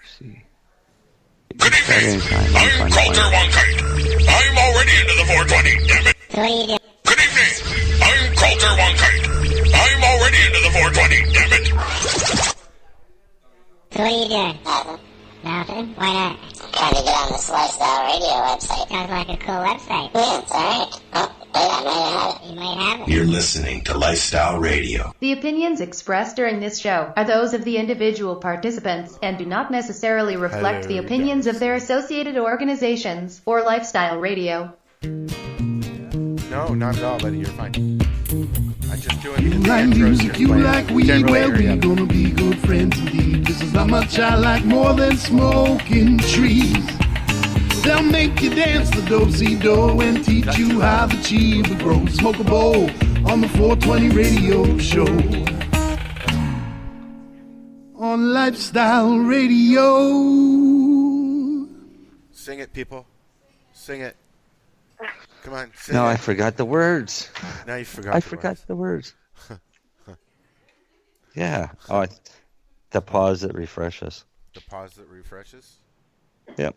see. Good evening. I'm Coulter Wonkite. I'm already into the 420, damn it. What are you doing? Good evening. I'm Coulter Wonkite. I'm already into the 420, damn it. So what are you doing? Nothing. Why not? Trying to get on this Lifestyle Radio website. Sounds like a cool website. Yeah, it's alright. Oh, wait, I might have it. You might have it. You're listening to Lifestyle Radio. The opinions expressed during this show are those of the individual participants and do not necessarily reflect the opinions of their associated organizations or Lifestyle Radio. No, not at all, buddy. You're fine. I'm just doing You the like intros music, here. you like weed, Can't really well, hear we you. gonna be good friends indeed. This is how much I like more than smoking trees. They'll make you dance the do-si-do and teach you how the chiba grows. Smoke a bowl on the 420 radio show. On Lifestyle Radio. Sing it, people. Sing it. Come on, sing No, it. I forgot the words. Now you forgot I the forgot words. the words. Yeah. Oh, the pause that refreshes. The pause that refreshes? Yep.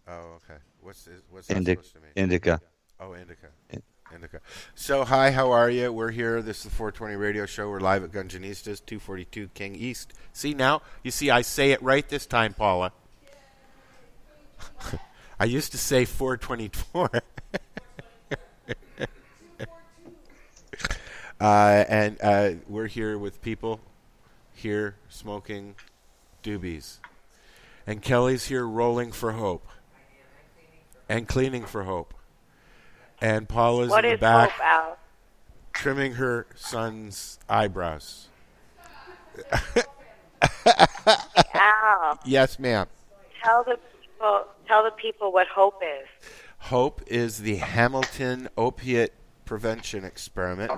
Oh, okay. What's that supposed to mean? Indica. Oh, indica. Indica. So, hi, how are you? We're here. This is the 420 Radio Show. We're live at Gunjanistas, 242 King East. See now? You see, I say it right this time, Paula. I used to say 424. And we're here with people here smoking doobies. And Kelly's here rolling for hope. And cleaning for hope. And Paula's What in the is back hope, Al? trimming her son's eyebrows. Al, Yes, ma'am. tell the people what hope is. Hope is the Hamilton opiate prevention experiment,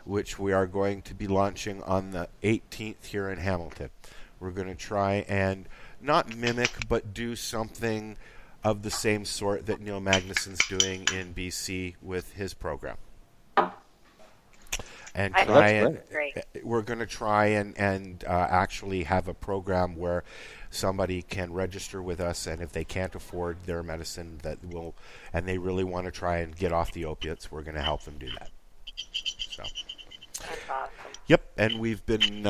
which we are going to be launching on the 18th here in Hamilton. We're going to try and not mimic, but do something of the same sort that Neil Magnuson's doing in BC with his program. And I try think and that's great. we're going to try and actually have a program where somebody can register with us, and if they can't afford their medicine and they really want to try and get off the opiates, we're going to help them do that. So. That's awesome. Yep, and we've been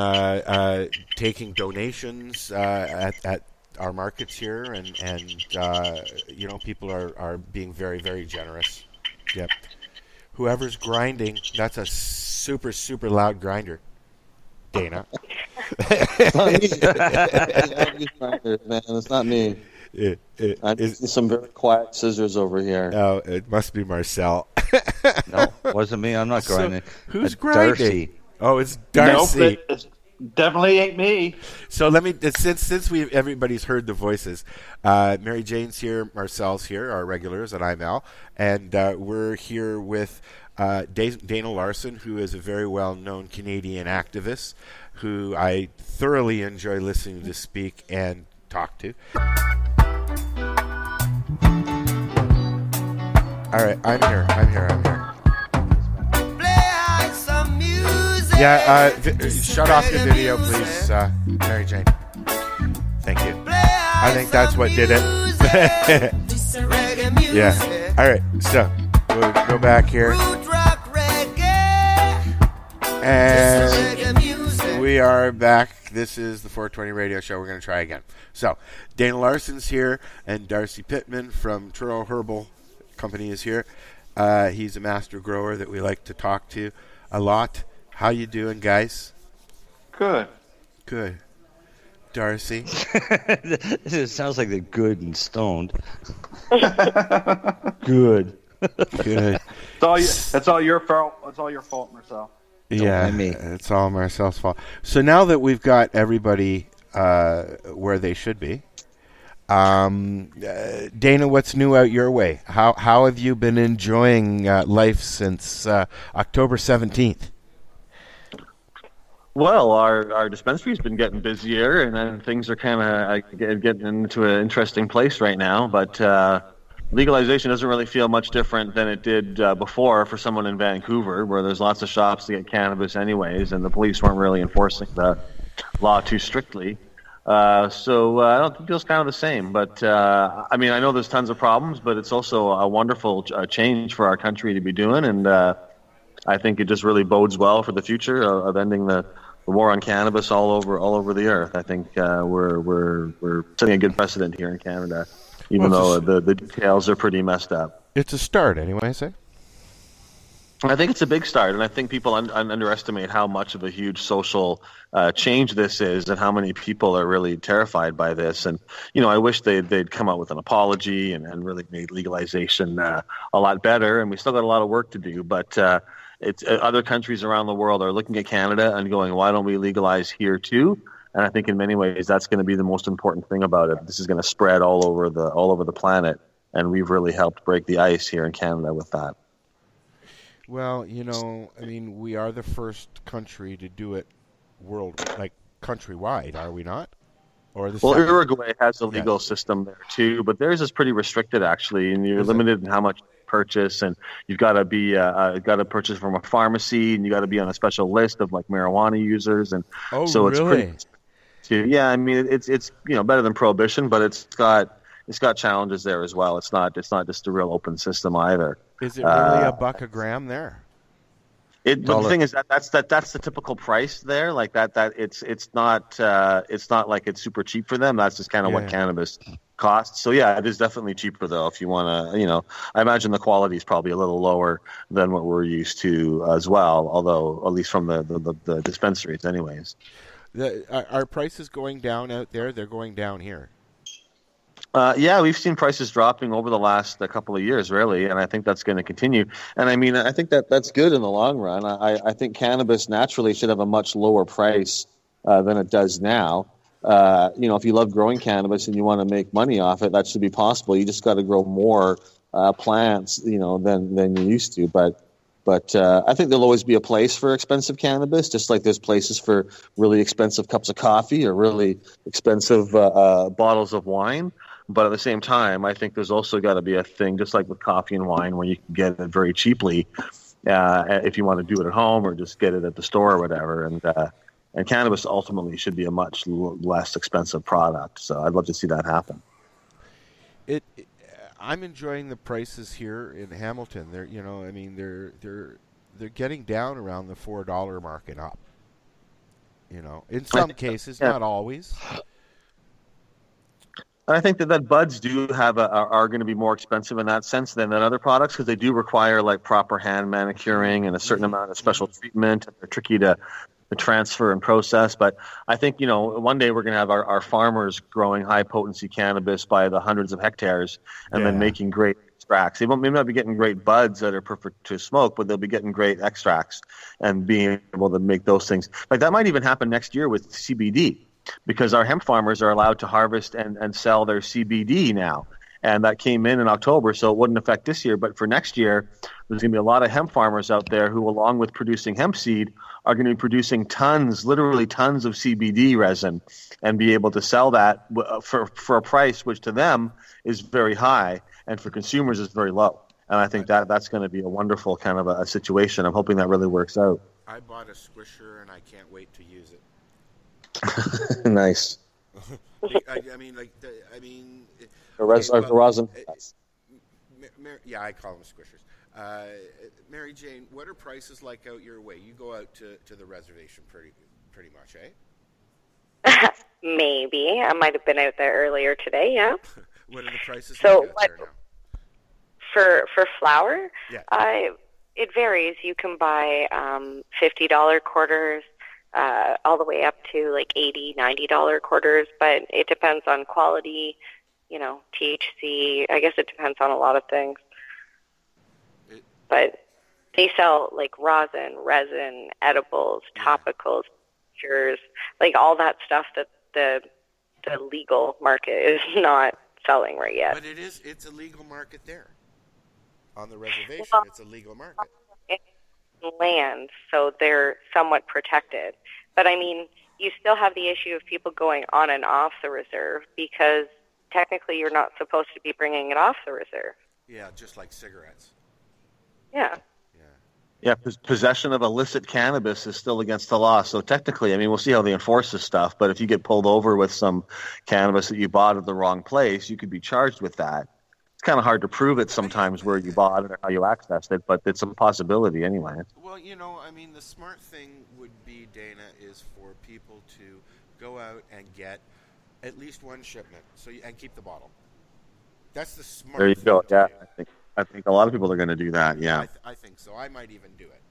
taking donations at our markets here, and people are being very, very generous. Yep. Whoever's grinding, that's a super, super loud grinder. Dana. Man, it's not me. I need some very quiet scissors over here. Oh, it must be Marcel. No, wasn't me. I'm not grinding. Who's It's grinding? Darcy. Oh, it's Darcy. Nope, it definitely ain't me. So let me, since everybody's heard the voices, Mary Jane's here, Marcel's here, our regulars, and I'm Al, and we're here with Dana Larson, who is a very well-known Canadian activist, who I thoroughly enjoy listening to speak and talk to. All right, I'm here. Yeah, shut off your video, please, Mary Jane. Thank you. I think that's what did it. Yeah. All right, so we'll go back here. And we are back. This is the 420 Radio Show. We're going to try again. So, Dana Larson's here, and Darcy Pittman from Truro Herbal Company is here. He's a master grower that we like to talk to a lot. How you doing, guys? Good. Good. Darcy? It sounds like they're good and stoned. Good. Good. That's all your fault. It's all your fault, Marcel. Yeah, me. It's all Marcel's fault. So now that we've got everybody where they should be, Dana, what's new out your way? How have you been enjoying life since October 17th? Well, our dispensary's been getting busier, and then things are kind of getting into an interesting place right now. But legalization doesn't really feel much different than it did before for someone in Vancouver, where there's lots of shops to get cannabis anyways, and the police weren't really enforcing the law too strictly. So I don't think it feels kind of the same. But I mean, I know there's tons of problems, but it's also a wonderful change for our country to be doing, and I think it just really bodes well for the future of ending the war on cannabis all over the earth. I think we're setting a good precedent here in Canada, even though the details are pretty messed up. It's a start, anyways, eh? I think it's a big start, and I think people underestimate how much of a huge social change this is, and how many people are really terrified by this. And I wish they'd come out with an apology and really made legalization a lot better. And we still got a lot of work to do, but it's other countries around the world are looking at Canada and going, "Why don't we legalize here too?" And I think in many ways that's going to be the most important thing about it. This is going to spread all over the planet, and we've really helped break the ice here in Canada with that. Well, I mean, we are the first country to do it countrywide, are we not? Uruguay has a legal system there too, but theirs is pretty restricted actually, and you're limited in how much you purchase, and you've got to be got to purchase from a pharmacy, and you got to be on a special list of like marijuana users, and so really? It's pretty. Yeah, I mean, it's better than prohibition, but it's got challenges there as well. It's not just a real open system either. Is it really $1 a gram there? But the thing is that's the typical price there. Like that it's not like it's super cheap for them. That's just kind of what cannabis costs. So yeah, it is definitely cheaper though. If you want to, I imagine the quality is probably a little lower than what we're used to as well. Although at least from the dispensaries, anyways. Are prices going down out there? They're going down here. Yeah, we've seen prices dropping over the last couple of years, really, and I think that's going to continue. And I mean, I think that's good in the long run. I think cannabis naturally should have a much lower price than it does now. If you love growing cannabis and you want to make money off it, that should be possible. You just got to grow more plants, than you used to. But I think there'll always be a place for expensive cannabis, just like there's places for really expensive cups of coffee or really expensive bottles of wine. But at the same time, I think there's also got to be a thing, just like with coffee and wine, where you can get it very cheaply if you want to do it at home or just get it at the store or whatever. And cannabis ultimately should be a much less expensive product. So I'd love to see that happen. I'm enjoying the prices here in Hamilton. They're getting down around the $4 mark and up. In some cases, not always. I think that buds do are going to be more expensive in that sense than other products because they do require like proper hand manicuring and a certain amount of special treatment. They're tricky to transfer and process. But I think, one day we're going to have our farmers growing high potency cannabis by the hundreds of hectares and then making great extracts. They may not be getting great buds that are perfect to smoke, but they'll be getting great extracts and being able to make those things. Like that might even happen next year with CBD. Because our hemp farmers are allowed to harvest and sell their CBD now. And that came in October, so it wouldn't affect this year. But for next year, there's going to be a lot of hemp farmers out there who, along with producing hemp seed, are going to be producing literally tons of CBD resin and be able to sell that for a price which to them is very high and for consumers is very low. And I think that's going to be a wonderful kind of a situation. I'm hoping that really works out. I bought a squisher and I can't wait to use it. Nice. The rosin. Yeah, I call them squishers. Mary Jane, what are prices like out your way? You go out to the reservation pretty much, eh? Maybe. I might have been out there earlier today, yeah. What are the prices so like out there now? For flour? Yeah. It varies. You can buy $50 quarters, all the way up to like $80, $90 quarters, but it depends on quality, THC. I guess it depends on a lot of things. But they sell like rosin, resin, edibles, topicals, tinctures, like all that stuff that the legal market is not selling right yet. But it's a legal market there. On the reservation, it's a legal market. Land, so they're somewhat protected. But I mean, you still have the issue of people going on and off the reserve because technically you're not supposed to be bringing it off the reserve. Yeah, just like cigarettes. Yeah. Yeah, possession of illicit cannabis is still against the law. So technically, I mean, we'll see how they enforce this stuff. But if you get pulled over with some cannabis that you bought at the wrong place, you could be charged with that. It's kind of hard to prove it sometimes where you bought it or how you accessed it, but it's a possibility anyway. Well, I mean, the smart thing would be, Dana, is for people to go out and get at least one shipment, and keep the bottle. That's the smart. There you thing go. to Yeah, do. I think a lot of people are going to do that. Yeah, I think so. I might even do it.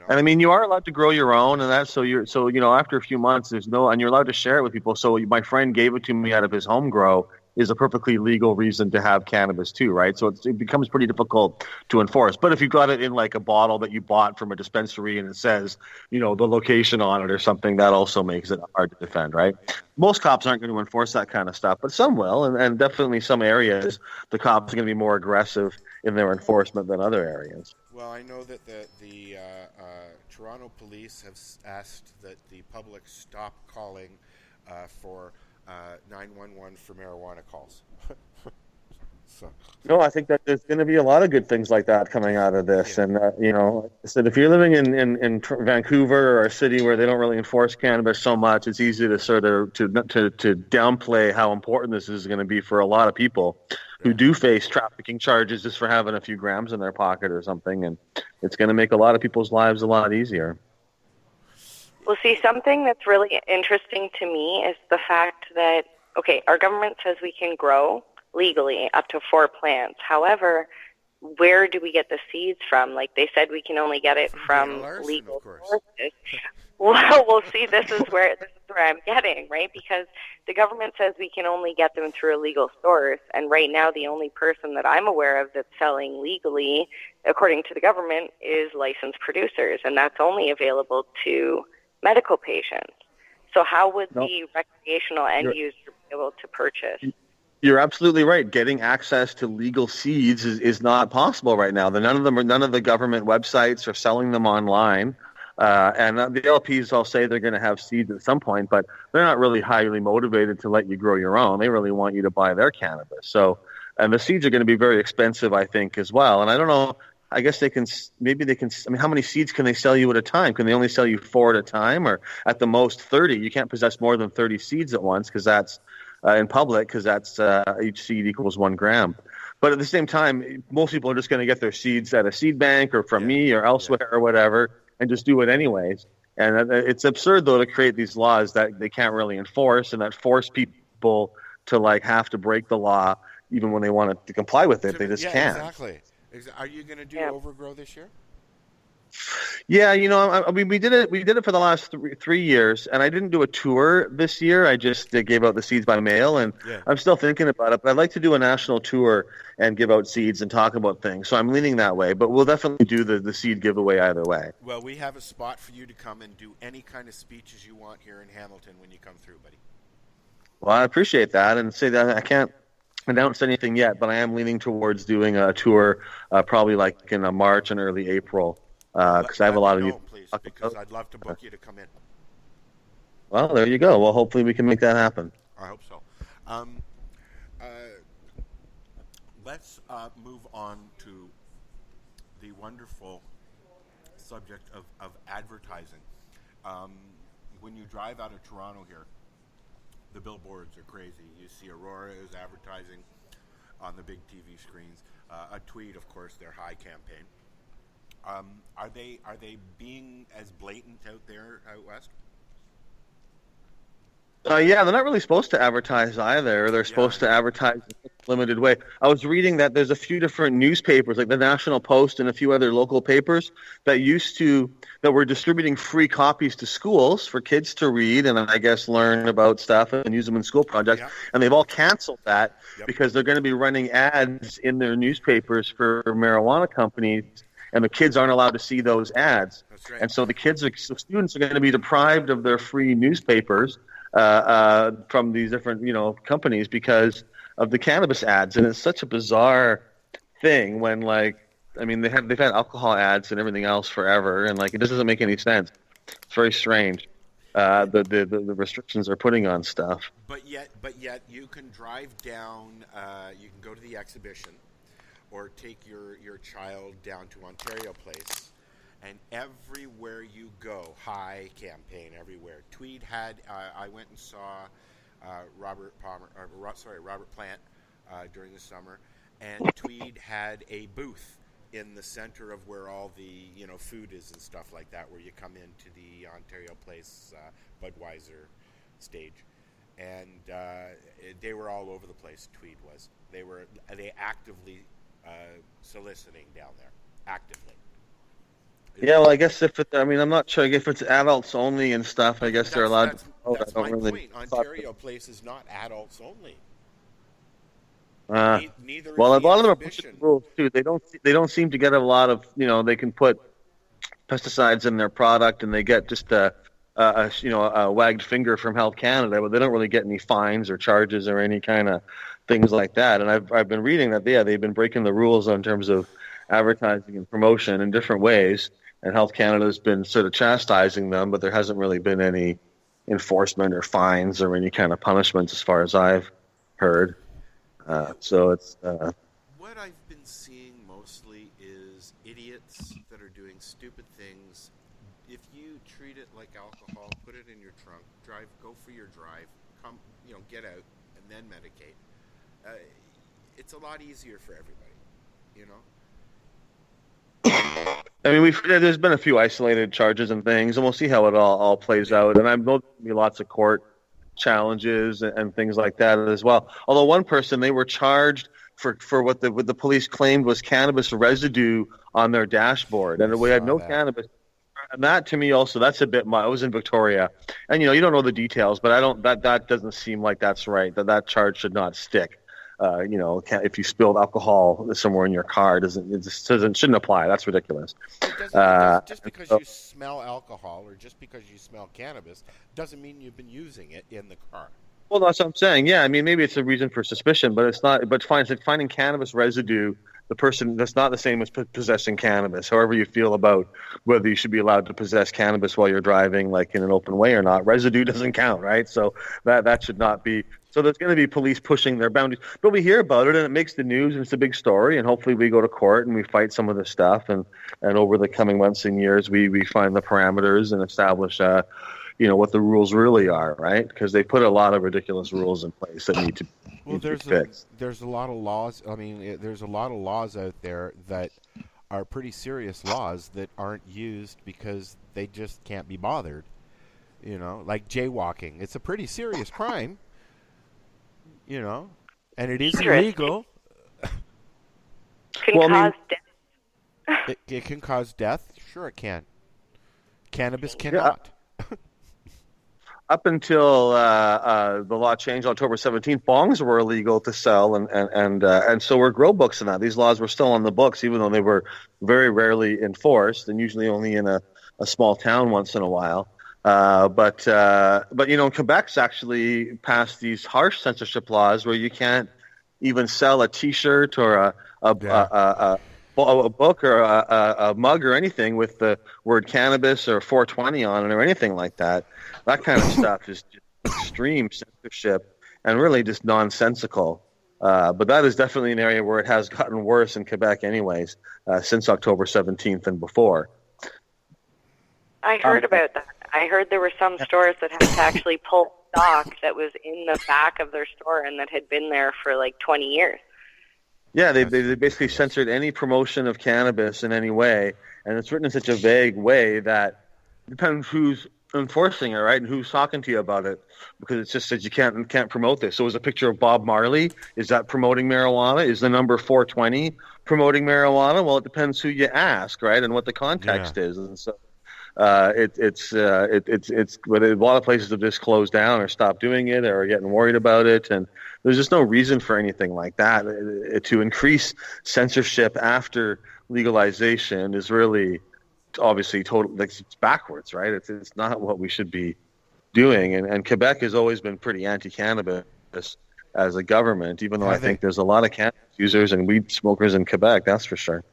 And I mean, you are allowed to grow your own, and that's so after a few months, and you're allowed to share it with people. So my friend gave it to me out of his home grow is a perfectly legal reason to have cannabis too, right? So it becomes pretty difficult to enforce. But if you got it in like a bottle that you bought from a dispensary and it says, the location on it or something, that also makes it hard to defend, right? Most cops aren't going to enforce that kind of stuff, but some will, and definitely some areas the cops are going to be more aggressive in their enforcement than other areas. Well, I know that the Toronto police have asked that the public stop calling for 911 for marijuana calls. No, I think that there's going to be a lot of good things like that coming out of this. Yeah. And, like I said, if you're living in Vancouver or a city where they don't really enforce cannabis so much, it's easy to sort of to downplay how important this is going to be for a lot of people who do face trafficking charges just for having a few grams in their pocket or something. And it's going to make a lot of people's lives a lot easier. Well, see, something that's really interesting to me is the fact that, okay, our government says we can grow legally up to 4 plants. However, where do we get the seeds from? Like they said, we can only get it from legal sources. Well, see, this is where I'm getting, right? Because the government says we can only get them through a legal source, and right now the only person that I'm aware of that's selling legally, according to the government, is licensed producers, and that's only available to medical patients. So how would the recreational end user be able to purchase? You're absolutely right. Getting access to legal seeds is not possible right now. None of the government websites are selling them online. And the LPs all say they're going to have seeds at some point, but they're not really highly motivated to let you grow your own. They really want you to buy their cannabis. So, and the seeds are going to be very expensive, I think, as well. And I don't know. I guess they can. I mean, how many seeds can they sell you at a time? Can they only sell you 4 at a time, or at the most 30? You can't possess more than 30 seeds at once because that's in public, because that's each seed equals 1 gram. But at the same time, most people are just going to get their seeds at a seed bank or from me or elsewhere or whatever, and just do it anyways. And it's absurd, though, to create these laws that they can't really enforce and that force people to have to break the law even when they want to comply with it. They just can't. Exactly. Are you going to do overgrow this year? Yeah, I mean, we did it for the last 3 years, and I didn't do a tour this year. I just gave out the seeds by mail, and I'm still thinking about it. But I'd like to do a national tour and give out seeds and talk about things. So I'm leaning that way. But we'll definitely do the seed giveaway either way. Well, we have a spot for you to come and do any kind of speeches you want here in Hamilton when you come through, buddy. Well, I appreciate that, and say that I can't announce anything yet, but I am leaning towards doing a tour probably in March and early April. Because I have a lot of you. Please, because I'd love to book you to come in. Well, there you go. Well, hopefully we can make that happen. I hope so. Let's move on to the wonderful subject of advertising. When you drive out of Toronto here, the billboards are crazy. You see Aurora is advertising on the big TV screens. A Tweed, of course, their high campaign. Are they being as blatant out there out west? Yeah, they're not really supposed to advertise either. They're supposed to advertise in a limited way. I was reading that there's a few different newspapers, like the National Post and a few other local papers, that were distributing free copies to schools for kids to read and I guess learn about stuff and use them in school projects. Yep. And they've all canceled that because they're going to be running ads in their newspapers for marijuana companies. And the kids aren't allowed to see those ads. That's right. And so students are going to be deprived of their free newspapers from these different, companies because of the cannabis ads. And it's such a bizarre thing when, they've had alcohol ads and everything else forever, and it doesn't make any sense. It's very strange. The restrictions they're putting on stuff. But yet, you can drive down. You can go to the exhibition. Or take your child down to Ontario Place And everywhere you go, high campaign everywhere. Tweed had, I went and saw Robert Plant during the summer, and Tweed had a booth in the center of where all the food is and stuff like that, where you come into the Ontario Place Budweiser stage, and they were all over the place. Tweed was. They actively soliciting down there, actively. Yeah, well, I guess I'm not sure if it's adults only and stuff. I guess they're allowed. That's my point. Ontario Place is not adults only. Neither. Well, a lot of them are pushing the rules too. They don't seem to get a lot of they can put pesticides in their product and they get just a wagged finger from Health Canada, but they don't really get any fines or charges or any kind of things like that. And I've been reading that they've been breaking the rules in terms of advertising and promotion in different ways. And Health Canada has been sort of chastising them, but there hasn't really been any enforcement or fines or any kind of punishments as far as I've heard. So it's... What I've been seeing mostly is idiots that are doing stupid things. If you treat it like alcohol, put it in your trunk, go for your drive, come, get out, and then medicate. It's a lot easier for everybody, I mean, there's been a few isolated charges and things, and we'll see how it all plays out. And I know there'll be lots of court challenges and things like that as well. Although one person, they were charged for what the police claimed was cannabis residue on their dashboard, and we had no cannabis. And that to me also, that's a bit much. I was in Victoria, and you don't know the details, but that doesn't seem like that's right. That charge should not stick. If you spilled alcohol somewhere in your car, shouldn't apply. That's ridiculous. Just because you smell alcohol or just because you smell cannabis doesn't mean you've been using it in the car. Well, that's what I'm saying. Yeah, I mean, maybe it's a reason for suspicion, but it's not. But finding cannabis residue, the person, that's not the same as possessing cannabis. However you feel about whether you should be allowed to possess cannabis while you're driving, like in an open way or not, residue doesn't count, right? So that should not be. So there's going to be police pushing their boundaries. But we hear about it, and it makes the news, and it's a big story, and hopefully we go to court and we fight some of this stuff, and over the coming months and years we find the parameters and establish what the rules really are, right? Because they put a lot of ridiculous rules in place that need to be fixed. There's a lot of laws. I mean, there's a lot of laws out there that are pretty serious laws that aren't used because they just can't be bothered. Like jaywalking. It's a pretty serious crime. And it is illegal. Can cause death. It can cause death. Sure, it can. Cannabis cannot. Up until the law changed on October 17th, bongs were illegal to sell, and so were grow books and that. These laws were still on the books, even though they were very rarely enforced, and usually only in a small town once in a while. But Quebec's actually passed these harsh censorship laws where you can't even sell a T-shirt or a book or a mug or anything with the word cannabis or 420 on it or anything like that. That kind of stuff is just extreme censorship and really just nonsensical. But that is definitely an area where it has gotten worse in Quebec anyways, since October 17th and before. I heard about that. I heard there were some stores that had to actually pull stock that was in the back of their store and that had been there for like 20 years. Yeah, they basically censored any promotion of cannabis in any way, and it's written in such a vague way that it depends who's enforcing it, right, and who's talking to you about it, because it just says you can't promote this. So it was a picture of Bob Marley. Is that promoting marijuana? Is the number 420 promoting marijuana? Well, it depends who you ask, right, and what the context is, and so. It's but a lot of places have just closed down or stopped doing it or are getting worried about it, and there's just no reason for anything like that. To increase censorship after legalization is really obviously it's backwards, right? It's not what we should be doing, and Quebec has always been pretty anti-cannabis as a government, even though I think there's a lot of cannabis users and weed smokers in Quebec, that's for sure.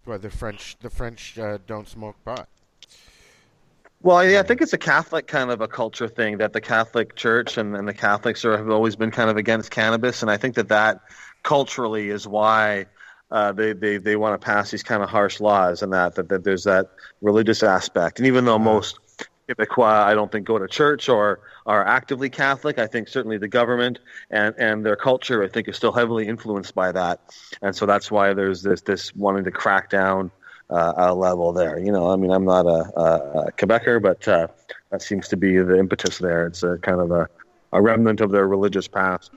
Well, the French don't smoke pot. Well, yeah, I think it's a Catholic kind of a culture thing that the Catholic Church and the Catholics have always been kind of against cannabis, and I think that culturally is why they want to pass these kind of harsh laws, and that there's that religious aspect. And even though most Quebecois, I don't think, go to church or are actively Catholic, I think certainly the government and their culture, I think, is still heavily influenced by that. And so that's why there's this wanting to crack down a level there. You know, I mean, I'm not a Quebecer, but that seems to be the impetus there. It's a kind of a remnant of their religious past.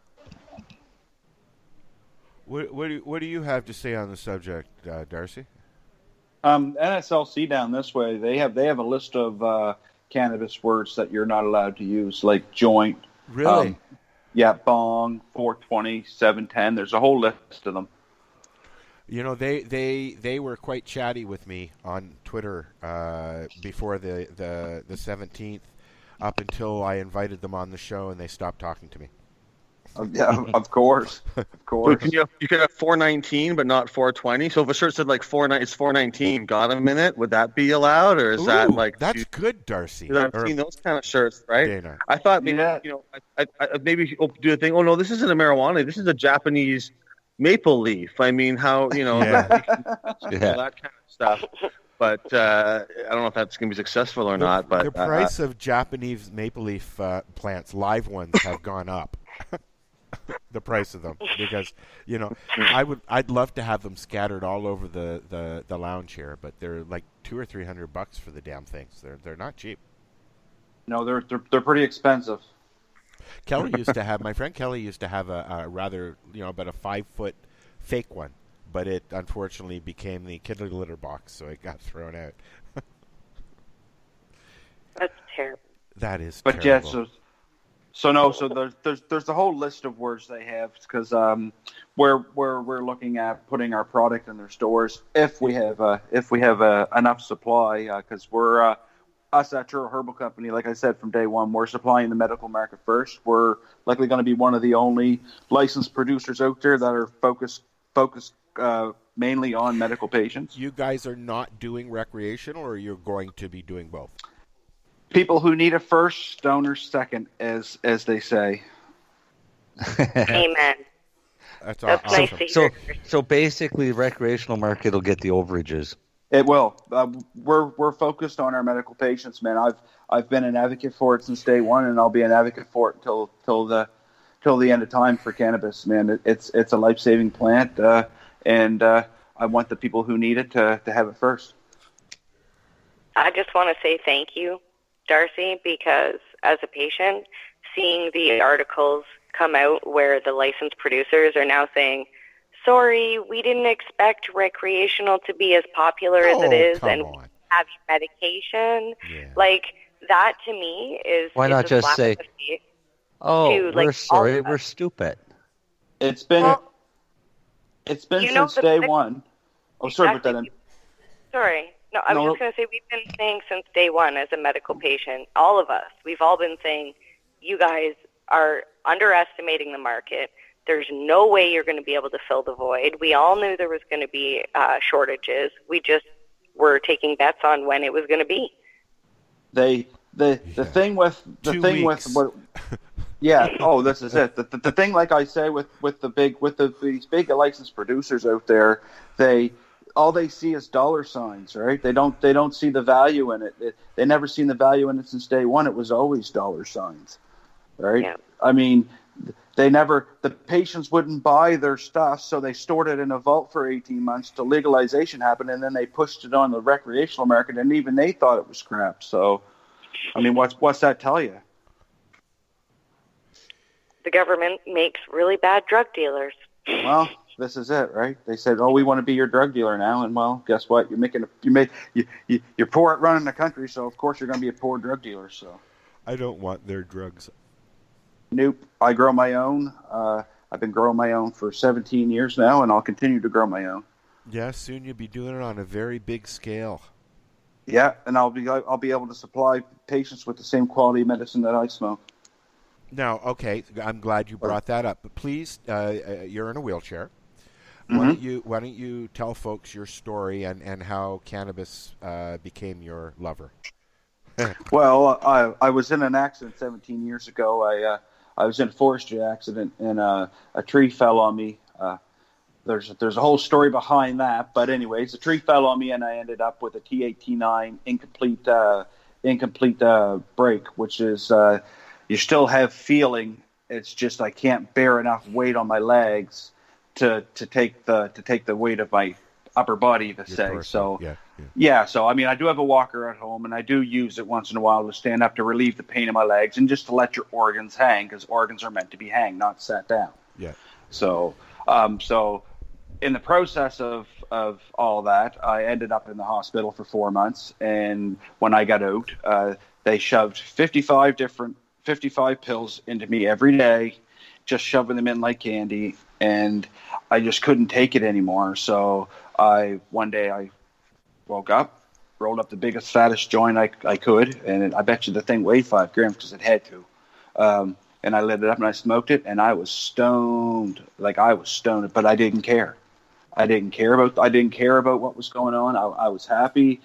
What do you have to say on the subject, Darcy? NSLC down this way, they have a list of cannabis words that you're not allowed to use, like joint. Really? Bong, 420, 710. There's a whole list of them. You know, they were quite chatty with me on Twitter before the 17th, up until I invited them on the show, and they stopped talking to me. Yeah, of course. Of course. So you could have 419, but not 420. So if a shirt said like it's 419, got a minute, would that be allowed, or is that like? That's good, Darcy. I've seen those kind of shirts, right? Dana. I thought maybe I maybe do a thing. Oh no, this isn't a marijuana. This is a Japanese maple leaf. I mean, how that kind of stuff. But I don't know if that's going to be successful or not. But the price of Japanese maple leaf plants, live ones, have gone up. The price of them, because I'd love to have them scattered all over the lounge here, but they're like $200 or $300 for the damn things. They're not cheap. No, they're pretty expensive. My friend Kelly used to have a rather about a 5-foot fake one, but it unfortunately became the kidney litter box, so it got thrown out. That's terrible. That is terrible. Yeah, so there's a whole list of words they have, because we're looking at putting our product in their stores if we have enough supply, because we're us at Truro Herbal Company, like I said from day one, we're supplying the medical market first. We're likely going to be one of the only licensed producers out there that are focused mainly on medical patients. You guys are not doing recreational, or you're going to be doing both? People who need it first, stoners second, as they say. Amen. That's awesome. Nice. So basically, the recreational market will get the overages. It will. We're focused on our medical patients, man. I've been an advocate for it since day one, and I'll be an advocate for it till the end of time for cannabis, man. It's a life-saving plant, and I want the people who need it to have it first. I just want to say thank you, Darcy, because as a patient, seeing the articles come out where the licensed producers are now saying, sorry, we didn't expect recreational to be as popular as it is, and we have medication. Yeah. Like, that to me is... Why not just say, we're sorry, we're stupid. It's been since day one. Oh, sorry about that. Sorry. No, I was just going to say, we've been saying since day one as a medical patient, all of us, we've all been saying, you guys are underestimating the market. There's no way you're going to be able to fill the void. We all knew there was going to be shortages. We just were taking bets on when it was going to be. The thing with what, yeah. Oh, this is it. The thing, like I say, with these big licensed producers out there, all they see is dollar signs, right? They don't see the value in it. They never seen the value in it since day one. It was always dollar signs, right? Yeah. I mean, the patients wouldn't buy their stuff, so they stored it in a vault for 18 months till legalization happened, and then they pushed it on the recreational market, and even they thought it was crap. So, I mean, what's that tell you? The government makes really bad drug dealers. Well, this is it, right? They said, "Oh, we want to be your drug dealer now," and well, guess what? You're poor at running the country, so of course you're going to be a poor drug dealer. So, I don't want their drugs. Nope. I grow my own. I've been growing my own for 17 years now, and I'll continue to grow my own. Yeah, soon you'll be doing it on a very big scale. Yeah, and I'll be able to supply patients with the same quality medicine that I smoke. Now, okay, I'm glad you brought that up. But please, you're in a wheelchair. Mm-hmm. Why don't you tell folks your story and how cannabis became your lover? Well, I was in an accident 17 years ago. I was in a forestry accident, and a tree fell on me. there's a whole story behind that. But anyways, the tree fell on me, and I ended up with a T8T9 incomplete break, which is you still have feeling. It's just I can't bear enough weight on my legs to take the weight of my upper body, to say. So so I mean, I do have a walker at home, and I do use it once in a while to stand up to relieve the pain in my legs and just to let your organs hang, because organs are meant to be hang, not sat down. So in the process of all that, I ended up in the hospital for 4 months, and when I got out, they shoved 55 pills into me every day, just shoving them in like candy, and I just couldn't take it anymore. So one day I woke up, rolled up the biggest, fattest joint I could, and I bet you the thing weighed 5 grams because it had to. And I lit it up and I smoked it, and I was stoned. But I didn't care. I didn't care about what was going on. I was happy.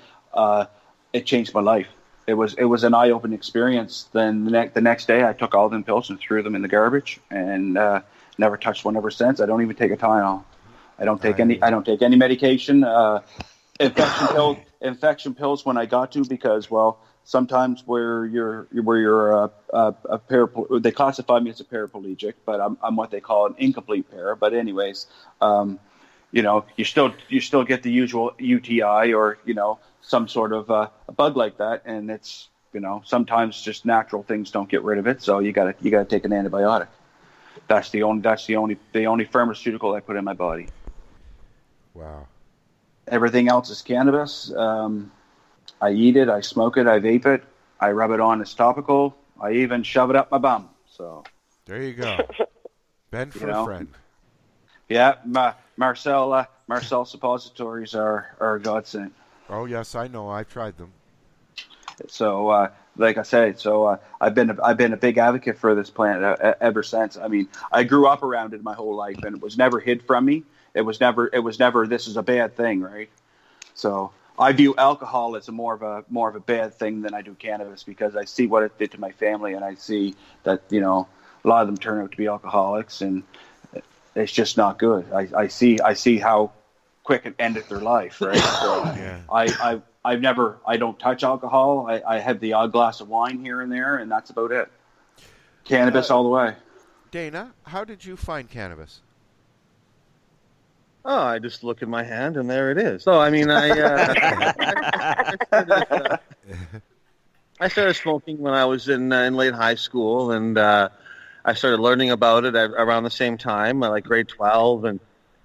It changed my life. It was an eye-opening experience. Then the next day, I took all them pills and threw them in the garbage, and never touched one ever since. I don't even take a Tylenol. I don't take any medication. Infection pills when I got to, because sometimes where you're they classify me as a paraplegic, but I'm what they call an incomplete para. But anyways, you still get the usual UTI or some sort of a bug like that, and it's sometimes just natural things don't get rid of it, so you gotta take an antibiotic. That's the only pharmaceutical I put in my body. Wow. Everything else is cannabis. I eat it, I smoke it, I vape it, I rub it on as topical, I even shove it up my bum. So there you go. Ben for a friend. Yeah, Marcel suppositories are a godsend. Oh yes, I know. I tried them. So, like I said, I've been a big advocate for this plant ever since. I mean, I grew up around it my whole life, and it was never hid from me. It was never this is a bad thing, right? So I view alcohol as more of a bad thing than I do cannabis, because I see what it did to my family, and I see that a lot of them turn out to be alcoholics, and it's just not good. I see how quick it ended their life, right? So I don't touch alcohol. I have the odd glass of wine here and there, and that's about it. Cannabis all the way. Dana, how did you find cannabis? Oh, I just look in my hand, and there it is. So, I mean, I started smoking when I was in late high school, and I started learning about it around the same time, like grade 12,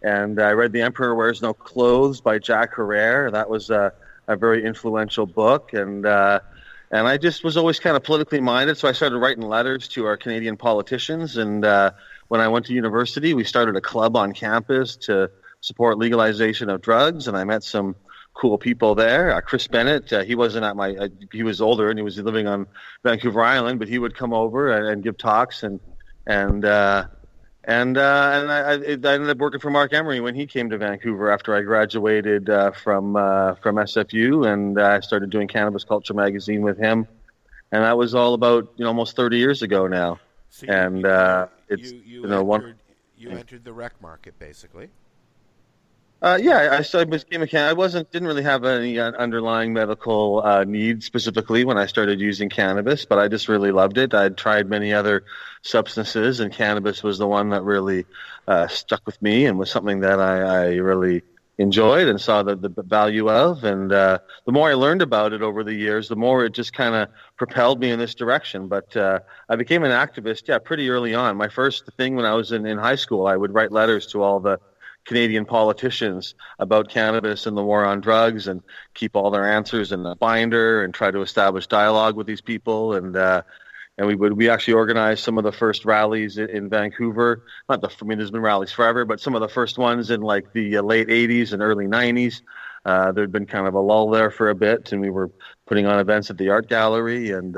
and I read The Emperor Wears No Clothes by Jack Herrera. That was a very influential book, and I just was always kind of politically minded, so I started writing letters to our Canadian politicians, and when I went to university, we started a club on campus to support legalization of drugs, and I met some cool people there. Chris Bennett, he wasn't at he was older and he was living on Vancouver Island, but he would come over and give talks, and I ended up working for Mark Emery when he came to Vancouver after I graduated from SFU, and I started doing Cannabis Culture magazine with him, and that was all about almost 30 years ago now. So you entered the rec market basically. I became a cannabis. Didn't really have any underlying medical needs specifically when I started using cannabis, but I just really loved it. I'd tried many other substances, and cannabis was the one that really stuck with me and was something that I really enjoyed and saw the value of. And the more I learned about it over the years, the more it just kind of propelled me in this direction. But I became an activist, pretty early on. My first thing when I was in high school, I would write letters to all the Canadian politicians about cannabis and the war on drugs, and keep all their answers in a binder and try to establish dialogue with these people. And we actually organized some of the first rallies in Vancouver. There's been rallies forever, but some of the first ones in like the late 80s and early 90s. There'd been kind of a lull there for a bit, and we were putting on events at the art gallery, and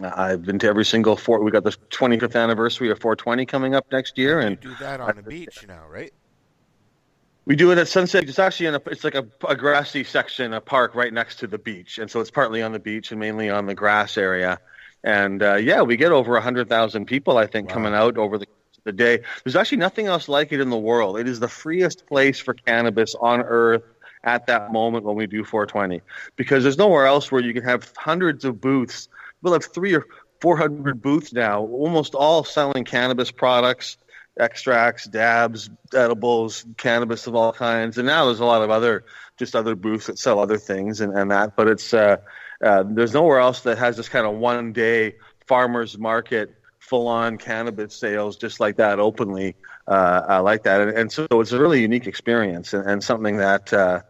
I've been to every single we got the 25th anniversary of 420 coming up next year. And you do that on the beach now, right? We do it at Sunset. It's actually it's like a grassy section, a park right next to the beach. And so it's partly on the beach and mainly on the grass area. And we get over 100,000 people, I think, coming out over the of the day. There's actually nothing else like it in the world. It is the freest place for cannabis on earth at that moment when we do 420, because there's nowhere else where you can have hundreds of booths. We'll have 300 or 400 booths now, almost all selling cannabis products, extracts, dabs, edibles, cannabis of all kinds. And now there's a lot of other booths that sell other things and that. But it's there's nowhere else that has this kind of one-day farmers market, full-on cannabis sales just like that, openly like that. And so it's a really unique experience and something that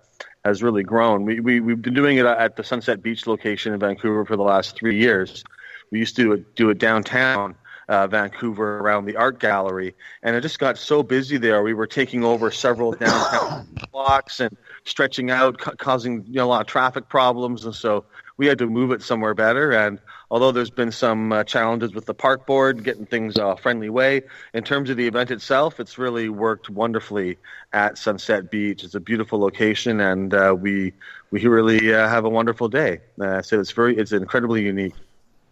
has really grown. We've been doing it at the Sunset Beach location in Vancouver for the last 3 years. We used to do it downtown Vancouver around the art gallery, and it just got so busy there. We were taking over several downtown blocks and stretching out, causing a lot of traffic problems, and so we had to move it somewhere better. And although there's been some challenges with the park board getting things a friendly way, in terms of the event itself, it's really worked wonderfully at Sunset Beach. It's a beautiful location, and we really have a wonderful day. So it's incredibly unique.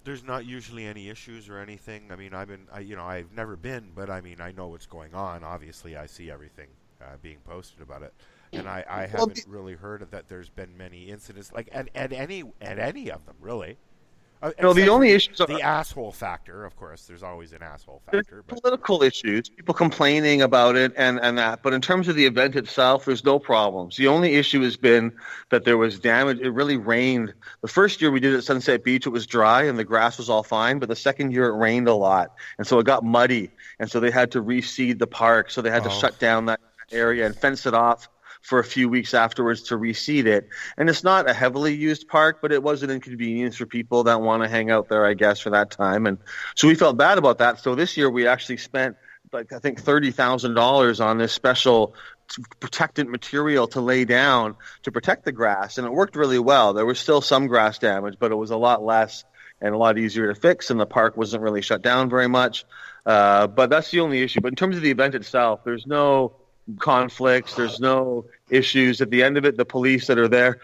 There's not usually any issues or anything. I mean, I've never been, but I mean, I know what's going on. Obviously, I see everything being posted about it, and I haven't really heard of that. There's been many incidents like at any of them, really. No, the only issues are the asshole factor. Of course, there's always an asshole factor. But political issues, people complaining about it and that. But in terms of the event itself, there's no problems. The only issue has been that there was damage. It really rained. The first year we did it at Sunset Beach, it was dry and the grass was all fine. But the second year it rained a lot, and so it got muddy. And so they had to reseed the park. So they had to shut down that area and fence it off for a few weeks afterwards to reseed it. And it's not a heavily used park, but it was an inconvenience for people that want to hang out there, I guess, for that time. And so we felt bad about that. So this year we actually spent, I think, $30,000 on this special protectant material to lay down to protect the grass. And it worked really well. There was still some grass damage, but it was a lot less and a lot easier to fix. And the park wasn't really shut down very much. But that's the only issue. But in terms of the event itself, there's no conflicts, there's no issues. At the end of it, the police that are there,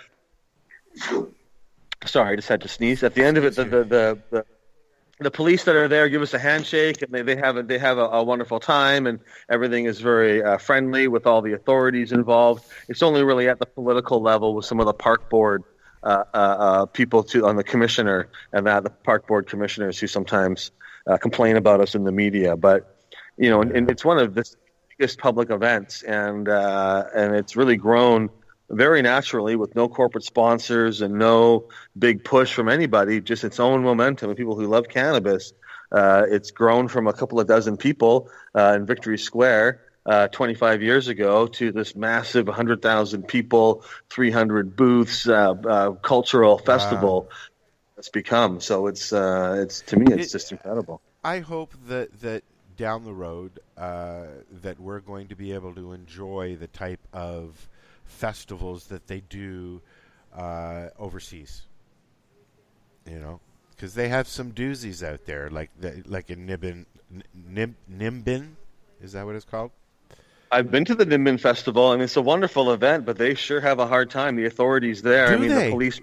sorry, I just had to sneeze. At the end of it, the police that are there give us a handshake, and they have a wonderful time, and everything is very friendly with all the authorities involved. It's only really at the political level with some of the park board people on the commissioner and the park board commissioners who sometimes complain about us in the media. But and it's one of the biggest public events, and it's really grown very naturally with no corporate sponsors and no big push from anybody, just its own momentum of people who love cannabis. It's grown from a couple of dozen people in Victory Square 25 years ago to this massive 100,000 people, 300 booths, cultural festival it's become. So it's to me, it's just incredible. I hope that down the road that we're going to be able to enjoy the type of festivals that they do overseas, because they have some doozies out there, like in Nimbin, is that what it's called? I've been to the Nimbin Festival, and it's a wonderful event, but they sure have a hard time. The authorities there, the police.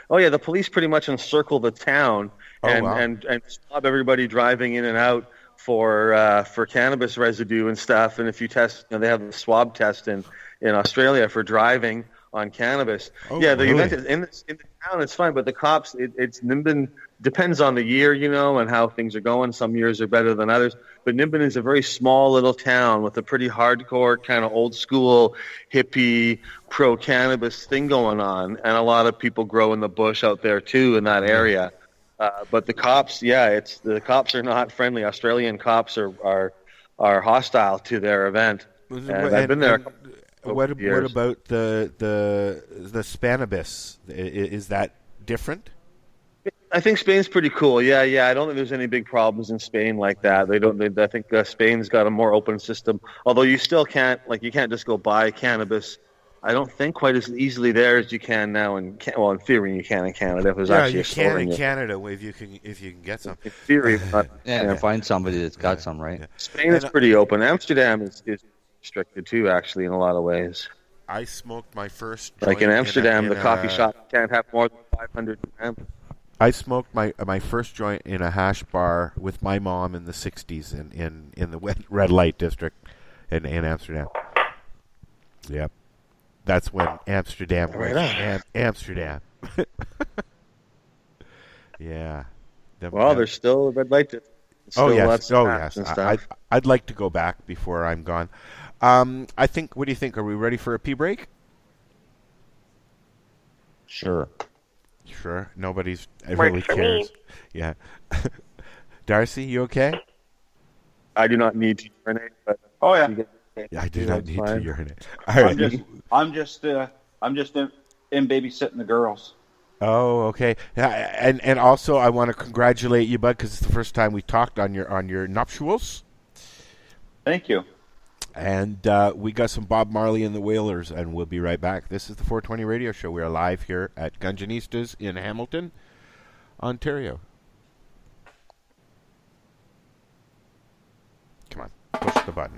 Oh yeah, the police pretty much encircle the town and stop everybody driving in and out for cannabis residue and stuff. And if you test, they have the swab test in Australia for driving on cannabis. The event is in the town. It's fine, but the cops, it's Nimbin depends on the year, and how things are going. Some years are better than others. But Nimbin is a very small little town with a pretty hardcore kind of old school hippie pro-cannabis thing going on, and a lot of people grow in the bush out there too in that area. But the cops, the cops are not friendly. Australian cops are hostile to their event. And I've been there. What about the Cannabis? Is that different? I think Spain's pretty cool. Yeah. I don't think there's any big problems in Spain like that. I think Spain's got a more open system. Although you still can't, you can't just go buy cannabis. I don't think quite as easily there as you can now. In theory, you can in Canada. If there's actually you can in Canada if you can get some. In theory, find somebody that's got some, right? Yeah. Spain is pretty open. Amsterdam is restricted too, actually, in a lot of ways. I smoked my first. In Amsterdam, the coffee shop can't have more than 500 grams. I smoked my first joint in a hash bar with my mom in the 60s in the red light district in Amsterdam. Yep. That's when Amsterdam was Amsterdam. Yeah. There's still a red light district. Yes. I'd like to go back before I'm gone. I think. What do you think? Are we ready for a pee break? Sure. Nobody's really cares. Yeah. Darcy, you okay? I do not need to urinate. But I do not need to urinate. All right. I'm just in babysitting the girls. Oh, okay. And also, I want to congratulate you, bud, because it's the first time we talked on your nuptials. Thank you. And we got some Bob Marley and the Wailers, and we'll be right back. This is the 420 Radio Show. We are live here at Gunjanistas in Hamilton, Ontario. Come on, push the button.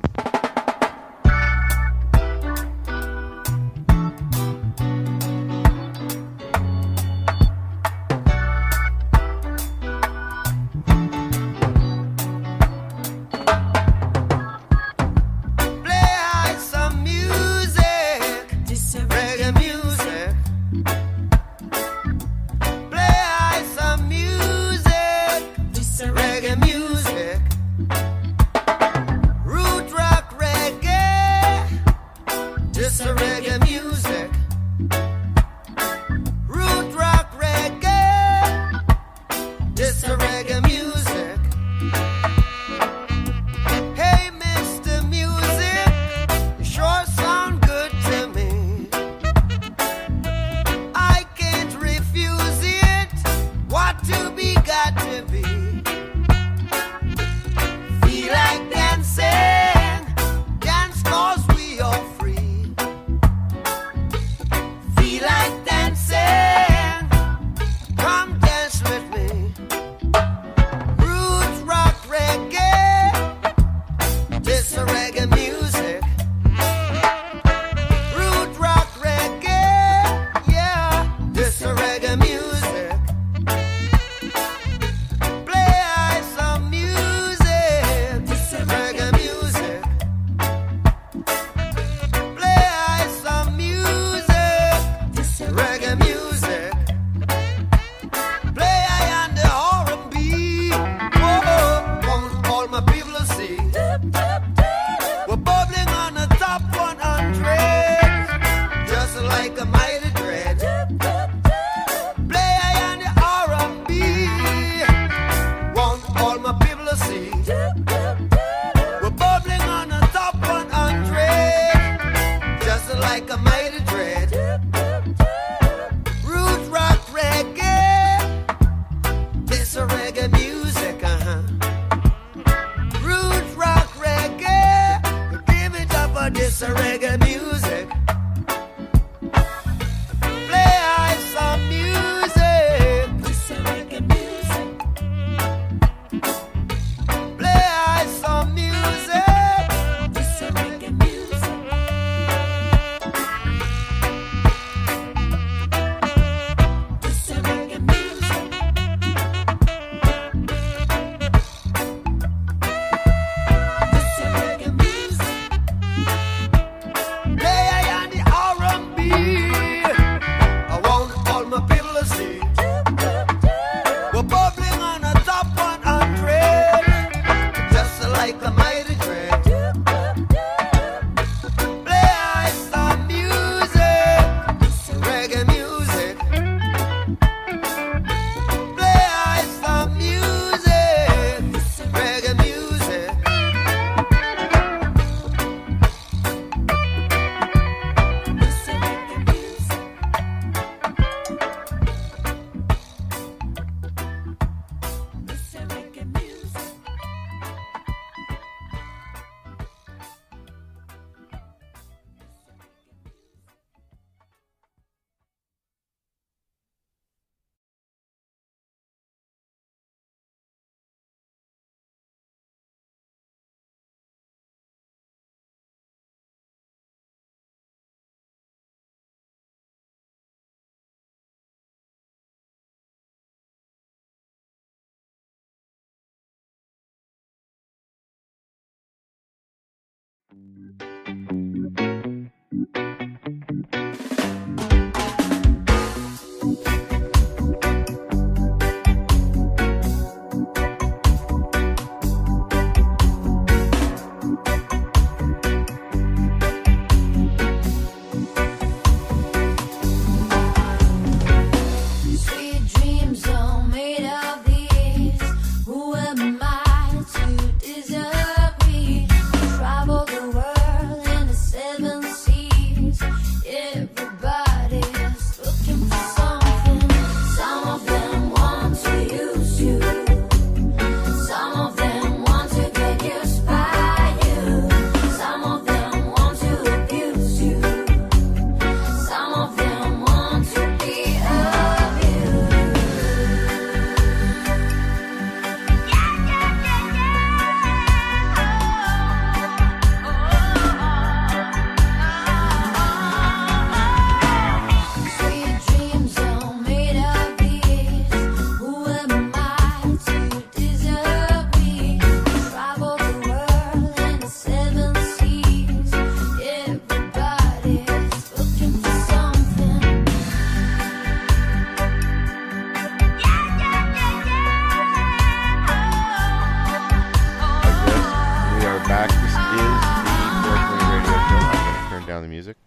down the music.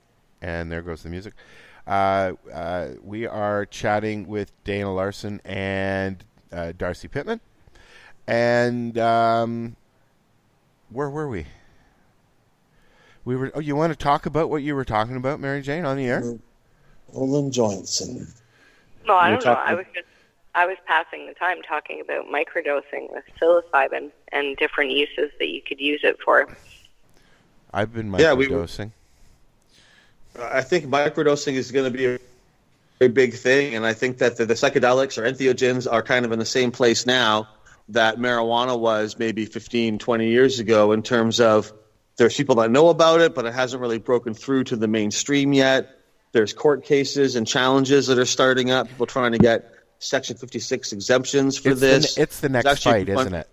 And there goes the music. We are chatting with Dana Larson and Darcy Pittman. And where were we? We were. Oh, you want to talk about what you were talking about, Mary Jane, on the air? Rolling joints and. No, I don't know. I was passing the time talking about microdosing with psilocybin and different uses that you could use it for. I've been microdosing. I think microdosing is going to be a very big thing, and I think that the psychedelics or entheogens are kind of in the same place now that marijuana was maybe 15, 20 years ago in terms of there's people that know about it, but it hasn't really broken through to the mainstream yet. There's court cases and challenges that are starting up, people trying to get Section 56 exemptions for this. It's the next fight, isn't it?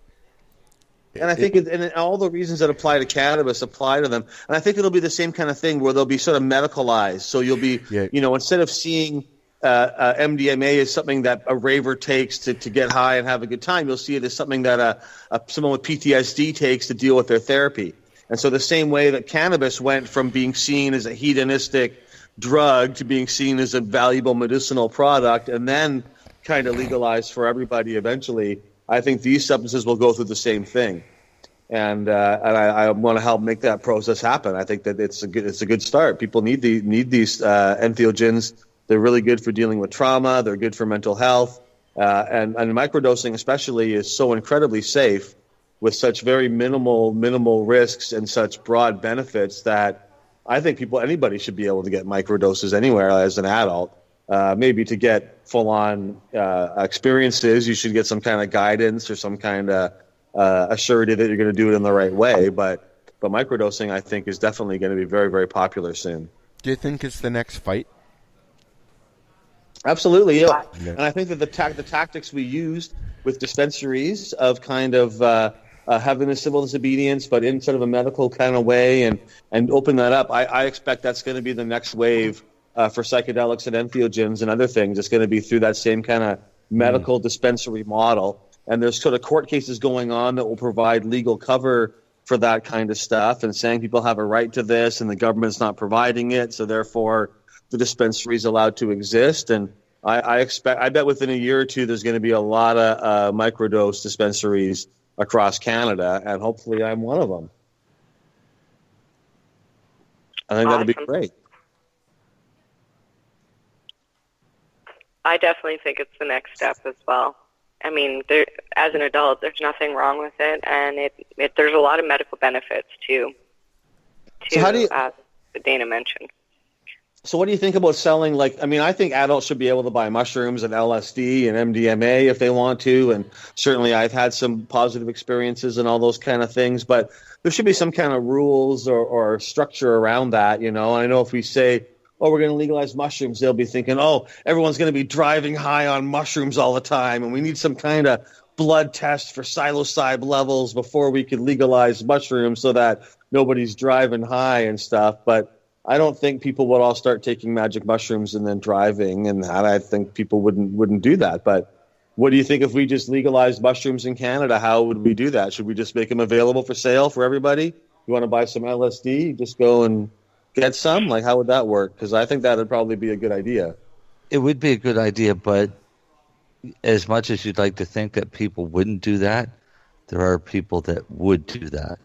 And I think and all the reasons that apply to cannabis apply to them. And I think it'll be the same kind of thing where they'll be sort of medicalized. So you'll be, instead of seeing MDMA as something that a raver takes to get high and have a good time, you'll see it as something that someone with PTSD takes to deal with their therapy. And so the same way that cannabis went from being seen as a hedonistic drug to being seen as a valuable medicinal product and then kind of legalized for everybody eventually, I think these substances will go through the same thing, and I want to help make that process happen. I think that it's a good start. People need these entheogens. They're really good for dealing with trauma. They're good for mental health, and microdosing especially is so incredibly safe with such very minimal risks and such broad benefits that I think anybody should be able to get microdoses anywhere as an adult. Maybe to get full-on experiences, you should get some kind of guidance or some kind of assurity that you're going to do it in the right way. But microdosing, I think, is definitely going to be very, very popular soon. Do you think it's the next fight? Absolutely, yeah. And I think that the tactics we used with dispensaries of kind of having a civil disobedience, but in sort of a medical kind of way, and open that up, I expect that's going to be the next wave. For psychedelics and entheogens and other things, it's going to be through that same kind of medical dispensary model. And there's sort of court cases going on that will provide legal cover for that kind of stuff and saying people have a right to this and the government's not providing it, so therefore the dispensary is allowed to exist. And I bet within a year or two there's going to be a lot of microdose dispensaries across Canada, and hopefully I'm one of them. I think that'd be great. I definitely think it's the next step as well. I mean, as an adult, there's nothing wrong with it, and there's a lot of medical benefits too. So how do you, Dana mentioned. So what do you think about selling? I think adults should be able to buy mushrooms and LSD and MDMA if they want to, and certainly I've had some positive experiences and all those kind of things, but there should be some kind of rules or structure around that, And I know if we say, we're going to legalize mushrooms, they'll be thinking, everyone's going to be driving high on mushrooms all the time, and we need some kind of blood test for psilocybe levels before we could legalize mushrooms so that nobody's driving high and stuff. But I don't think people would all start taking magic mushrooms and then driving, and I think people wouldn't do that. But what do you think if we just legalized mushrooms in Canada? How would we do that? Should we just make them available for sale for everybody? You want to buy some LSD? Just go and get some? How would that work? Because I think that would probably be a good idea. It would be a good idea, but as much as you'd like to think that people wouldn't do that, there are people that would do that.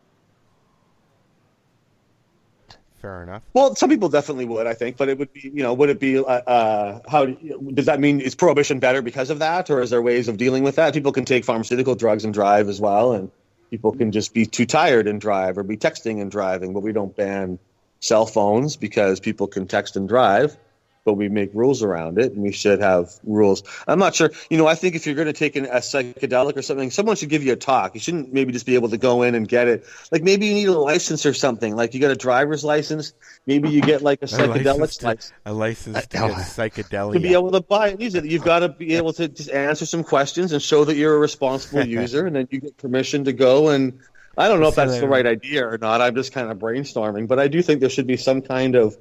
Fair enough. Well, some people definitely would, I think, but it would be, would it be, does that mean is prohibition better because of that, or is there ways of dealing with that? People can take pharmaceutical drugs and drive as well, and people can just be too tired and drive, or be texting and driving, but we don't ban cell phones because people can text and drive, but we make rules around it, and we should have rules. I'm not sure. I think if you're going to take a psychedelic or something, someone should give you a talk. You shouldn't maybe just be able to go in and get it. Maybe you need a license or something. You got a driver's license. Maybe you get a psychedelic license. A license to get psychedelia. To be able to buy it and use it. You've got to be able to just answer some questions and show that you're a responsible user, and then you get permission to go. And I don't know if that's the right idea or not. I'm just kind of brainstorming, but I do think there should be some kind of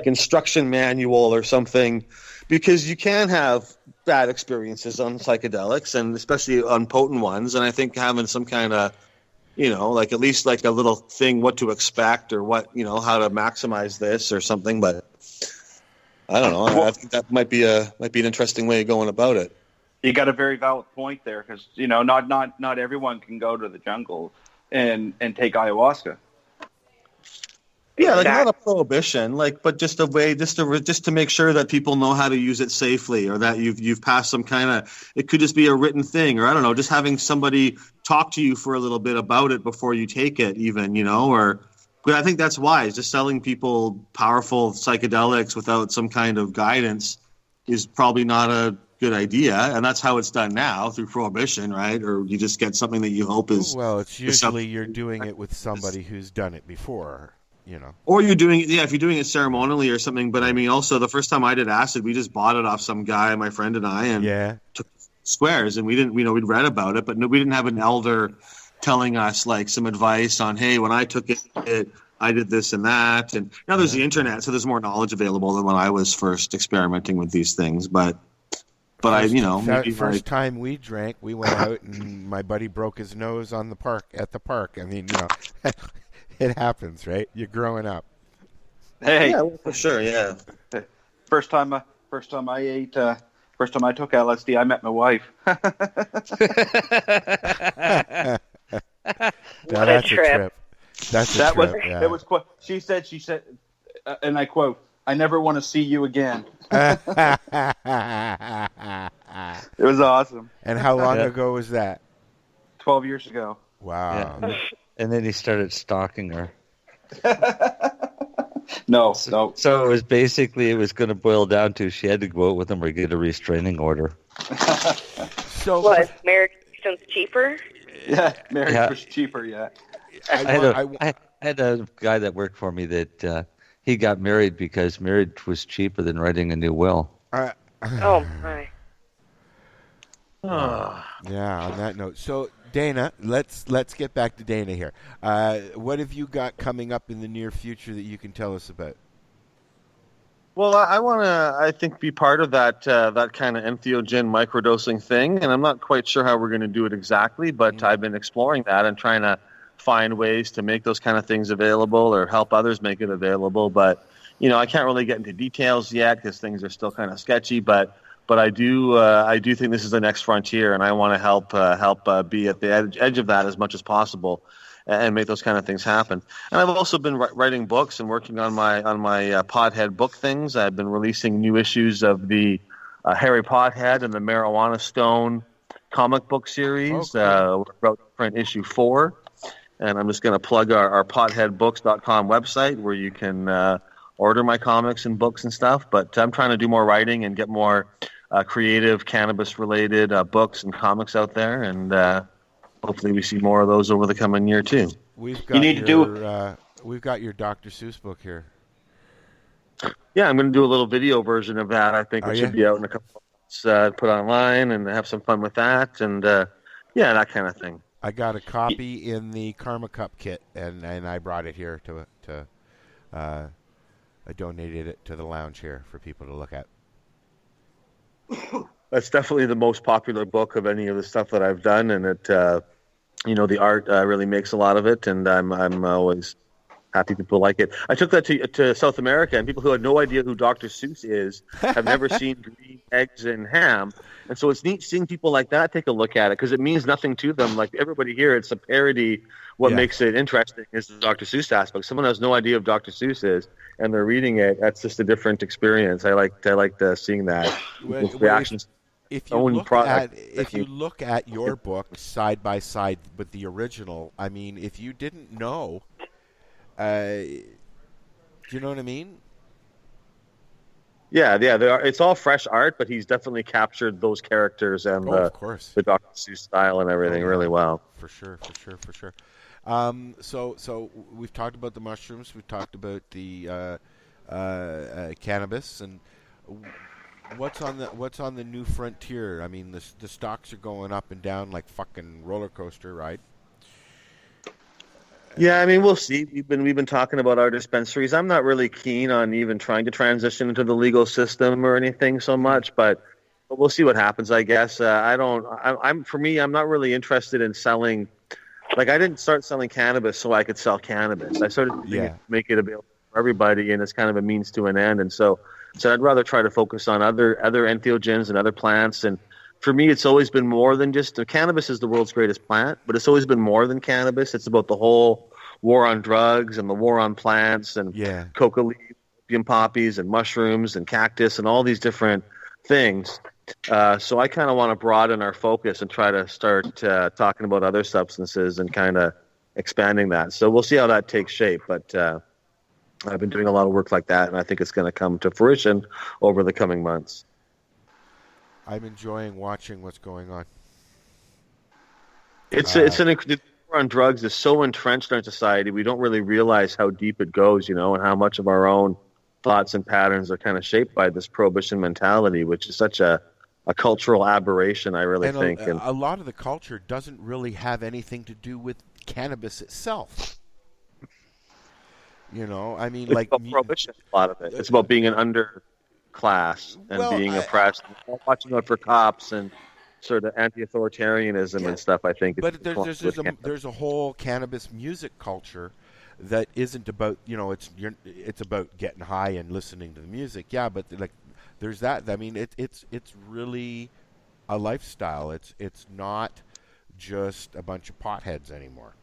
instruction manual or something, because you can have bad experiences on psychedelics, and especially on potent ones. And I think having some kind of like at least like a little thing, what to expect or what, how to maximize this or something. But I don't know. I think that might be an interesting way of going about it. You got a very valid point there, because not everyone can go to the jungle and take ayahuasca. Yeah, like not a prohibition, but just a way, just to make sure that people know how to use it safely, or that you've passed some kind of. It could just be a written thing, or I don't know, just having somebody talk to you for a little bit about it before you take it, even, But I think that's wise. Just selling people powerful psychedelics without some kind of guidance is probably not a good idea, and that's how it's done now through prohibition, right? Or you just get something that you hope is. Well, it's usually you're doing it with somebody who's done it before. Or you're doing it, if you're doing it ceremonially or something. But I mean, also the first time I did acid, we just bought it off some guy, my friend and I, and took squares, and we didn't, we'd read about it, but we didn't have an elder telling us like some advice on, hey, when I took it, I did this and that. And now there's the internet, so there's more knowledge available than when I was first experimenting with these things. But first time we drank, we went out and my buddy broke his nose at the park. I mean, it happens, right? You're growing up. Hey, yeah, for sure, yeah. First time I took LSD, I met my wife. That's a trip. That was quote. She said, and I quote, "I never want to see you again." It was awesome. And how long ago was that? 12 years ago. Wow. Yeah. And then he started stalking her. No. So it was going to boil down to she had to go out with him or get a restraining order. So what? Marriage since cheaper? Yeah, marriage was cheaper. Yeah. I had a guy that worked for me that he got married because marriage was cheaper than writing a new will. Oh my. Yeah. On that note, so Dana, let's get back to Dana here. What have you got coming up in the near future that you can tell us about? Well, I want to, I think, be part of that kind of entheogen microdosing thing, and I'm not quite sure how we're going to do it exactly, but I've been exploring that and trying to find ways to make those kind of things available or help others make it available. But I can't really get into details yet because things are still kind of sketchy. But I do think this is the next frontier, and I want to help be at the edge of that as much as possible, and make those kind of things happen. And I've also been writing books and working on my Podhead book things. I've been releasing new issues of the Harry Podhead and the Marijuana Stone comic book series. We're about to print issue 4, and I'm just going to plug our podheadbooks.com website where you can order my comics and books and stuff. But I'm trying to do more writing and get more creative cannabis-related books and comics out there, and hopefully we see more of those over the coming year too. We've got your Dr. Seuss book here. Yeah, I'm going to do a little video version of that. I think it should be out in a couple of months, put online and have some fun with that, and that kind of thing. I got a copy in the Karma Cup kit, and I brought it here to I donated it to the lounge here for people to look at. That's definitely the most popular book of any of the stuff that I've done, and it, the art really makes a lot of it, and I'm always happy people like it. I took that to South America, and people who had no idea who Dr. Seuss is have never seen Green Eggs and Ham, and so it's neat seeing people like that take a look at it because it means nothing to them. Like everybody here, it's a parody. What makes it interesting is the Dr. Seuss aspect. Someone has no idea who Dr. Seuss is, and they're reading it. That's just a different experience. I like seeing that reactions. If you look at your book side by side with the original, I mean, if you didn't know, do you know what I mean? Yeah. It's all fresh art, but he's definitely captured those characters and the Dr. Seuss style and everything really well. For sure. So we've talked about the mushrooms, we've talked about the cannabis, and what's on the new frontier? I mean, the stocks are going up and down like fucking roller coaster, right? Yeah, I mean, we'll see. We've been talking about our dispensaries. I'm not really keen on even trying to transition into the legal system or anything so much, but we'll see what happens. I guess I'm not really interested in selling like I didn't start selling cannabis so I could sell cannabis. I started to make it available for everybody, and it's kind of a means to an end. And so I'd rather try to focus on other entheogens and other plants. And for me, it's always been more than just cannabis is the world's greatest plant, but it's always been more than cannabis. It's about the whole war on drugs and the war on plants and coca leaves, opium poppies and mushrooms and cactus and all these different things. So I kind of want to broaden our focus and try to start talking about other substances and kind of expanding that. So we'll see how that takes shape. But I've been doing a lot of work like that, and I think it's going to come to fruition over the coming months. I'm enjoying watching what's going on. The war on drugs is so entrenched in our society, we don't really realize how deep it goes, and how much of our own thoughts and patterns are kind of shaped by this prohibition mentality, which is such a cultural aberration, I really think. And a lot of the culture doesn't really have anything to do with cannabis itself. I mean, it's about prohibition, a lot of it. It's about being an underclass and being oppressed, and watching out for cops and sort of anti-authoritarianism and stuff, I think. But there's a whole cannabis music culture that isn't about, it's about getting high and listening to the music. Yeah, but like there's that. I mean, it's really a lifestyle. It's not just a bunch of potheads anymore.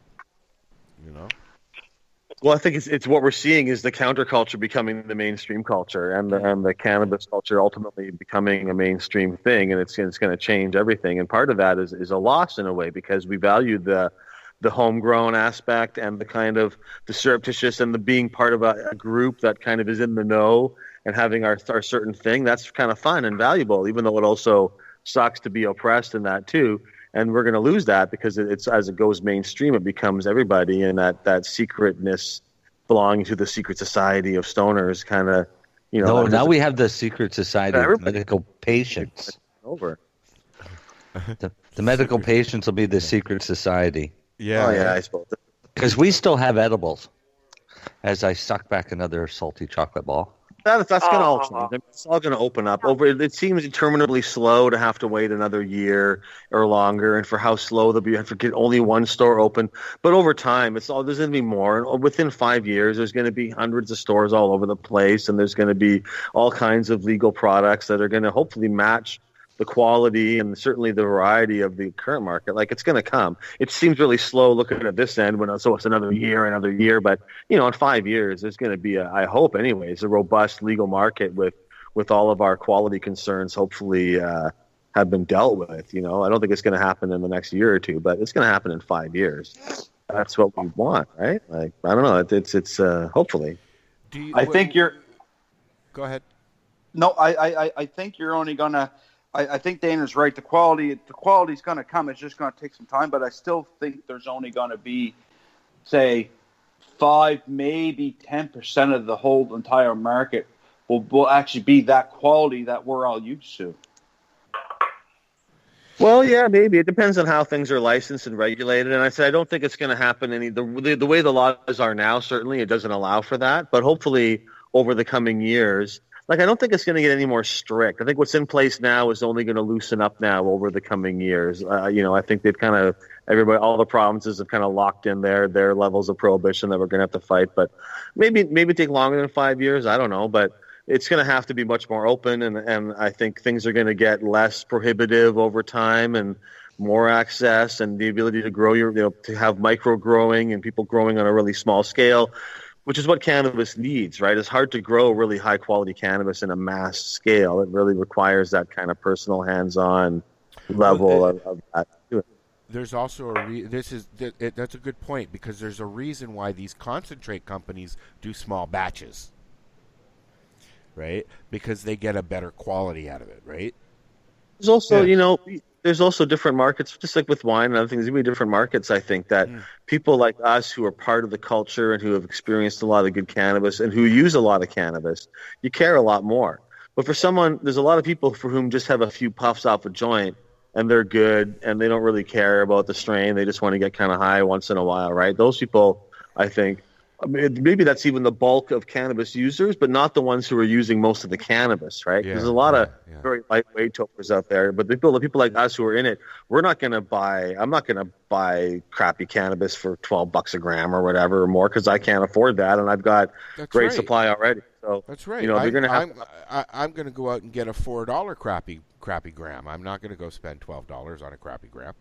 Well, I think it's what we're seeing is the counterculture becoming the mainstream culture, and the cannabis culture ultimately becoming a mainstream thing, and it's going to change everything. And part of that is a loss in a way, because we value the homegrown aspect and the kind of the surreptitious and the being part of a group that kind of is in the know and having our certain thing. That's kind of fun and valuable, even though it also sucks to be oppressed in that too. And we're going to lose that because it's as it goes mainstream, it becomes everybody, and that secretness belonging to the secret society of stoners kind of, No, now we have the secret society of medical patients. Over. The medical patients will be the secret society. Yeah. Oh, yeah, I suppose. Because we still have edibles. As I suck back another salty chocolate ball. That's going to all change. It's all going to open up. It seems interminably slow to have to wait another year or longer, and for how slow they'll be. You have to get only one store open. But over time, there's going to be more. And within 5 years, there's going to be hundreds of stores all over the place, and there's going to be all kinds of legal products that are going to hopefully match the quality and certainly the variety of the current market. Like, it's going to come. It seems really slow looking at this end so it's another year. But, in 5 years, there's going to be, I hope anyways, a robust legal market with all of our quality concerns hopefully have been dealt with. I don't think it's going to happen in the next year or two, but it's going to happen in 5 years. That's what we want, right? Like, I don't know. It's hopefully. I think you're... Go ahead. No, I think you're only going to... I think Dana's right. The quality's going to come. It's just going to take some time. But I still think there's only going to be, say, 5, maybe 10% of the whole entire market will actually be that quality that we're all used to. Well, yeah, maybe. It depends on how things are licensed and regulated. And I said I don't think it's going to happen the way the laws are now. Certainly, it doesn't allow for that. But hopefully, over the coming years. I don't think it's going to get any more strict. I think what's in place now is only going to loosen up now over the coming years. I think they've all the provinces have kind of locked in their levels of prohibition that we're going to have to fight. But maybe take longer than 5 years. I don't know. But it's going to have to be much more open. And I think things are going to get less prohibitive over time and more access and the ability to grow to have micro growing and people growing on a really small scale. Which is what cannabis needs, right? It's hard to grow really high-quality cannabis in a mass scale. It really requires that kind of personal, hands-on level of that. There's also that's a good point, because there's a reason why these concentrate companies do small batches, right? Because they get a better quality out of it, right? There's also, there's also different markets, just like with wine and other things. There'll be different markets, I think, that people like us who are part of the culture and who have experienced a lot of good cannabis and who use a lot of cannabis, you care a lot more. But for someone, there's a lot of people for whom just have a few puffs off a joint and they're good and they don't really care about the strain. They just want to get kind of high once in a while, right? Those people, I think, I mean, maybe that's even the bulk of cannabis users, but not the ones who are using most of the cannabis, right? There's a lot of very lightweight topers out there, but the people like us who are in it, I'm not going to buy crappy cannabis for $12 a gram or whatever or more because I can't afford that, and I've got great supply already. So that's right. They're going to have. I'm going to go out and get a $4 crappy gram. I'm not going to go spend $12 on a crappy gram.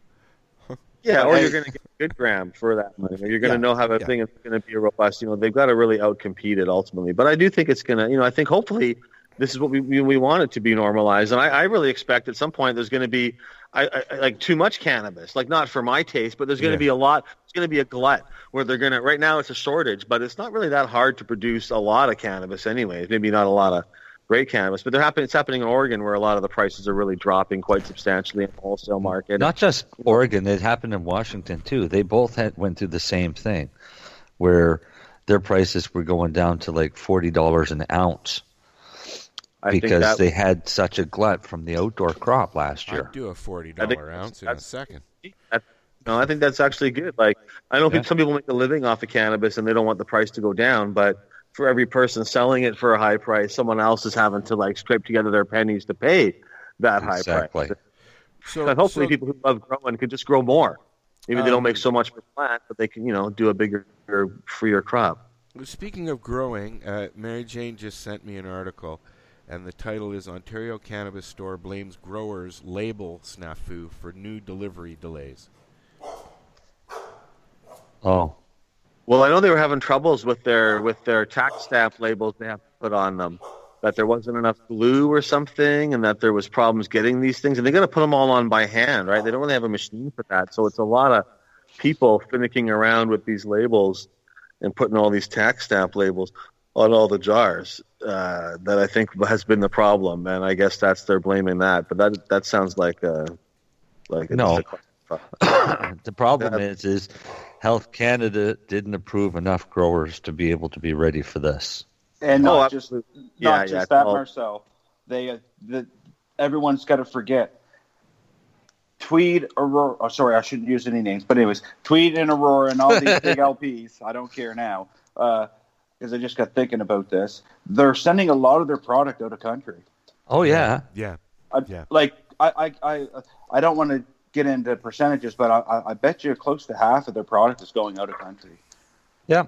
Yeah, or you're going to get a good gram for that money. Or you're going to know how that thing is going to be robust. They've got to really outcompete it ultimately. But I do think it's going to, I think hopefully this is what we want it to be normalized. And I really expect at some point there's going to be like too much cannabis, like not for my taste, but there's going to be a lot. It's going to be a glut where they're going to, right now it's a shortage, but it's not really that hard to produce a lot of cannabis anyways. Maybe not a lot of great cannabis, but it's happening in Oregon where a lot of the prices are really dropping quite substantially in the wholesale market. Not just Oregon, it happened in Washington too. They both went through the same thing where their prices were going down to like $40 an ounce because they had such a glut from the outdoor crop last year. I'd do a $40 ounce in a second. I think that's actually good. Like, I know some people make a living off of cannabis and they don't want the price to go down, but for every person selling it for a high price, someone else is having to like scrape together their pennies to pay that high price. So hopefully people who love growing can just grow more. Maybe they don't make so much per plant, but they can, do a bigger, freer crop. Speaking of growing, Mary Jane just sent me an article, and the title is Ontario Cannabis Store Blames Growers Label Snafu for New Delivery Delays. Oh. Well, I know they were having troubles with their tax stamp labels they have to put on them, that there wasn't enough glue or something, and that there was problems getting these things. And they're going to put them all on by hand, right? They don't really have a machine for that. So it's a lot of people finicking around with these labels and putting all these tax stamp labels on all the jars that I think has been the problem. And I guess they're blaming that. But that sounds like no. The problem is Health Canada didn't approve enough growers to be able to be ready for this. And not just that, Marcel. Everyone's got to forget. Tweed, Aurora. Oh, sorry, I shouldn't use any names. But anyways, Tweed and Aurora and all these big LPs. I don't care now because I just got thinking about this. They're sending a lot of their product out of country. Oh yeah, yeah. I don't want to get into percentages, but I bet you close to half of their product is going out of country. Yeah.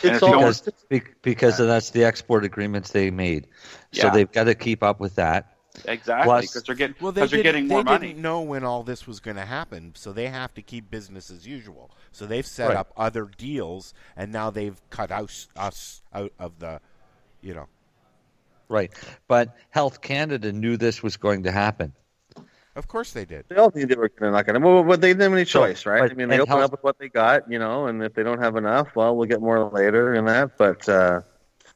Because that's the export agreements they made. So they've got to keep up with that. Exactly, because they're getting more money. They didn't know when all this was going to happen, so they have to keep business as usual. So they've set up other deals, and now they've cut us out of the, Right. But Health Canada knew this was going to happen. Of course they did. They all knew they were not going to. Well, but they didn't have any choice, right? I mean, they open up with what they got, and if they don't have enough, well, we'll get more later and that. But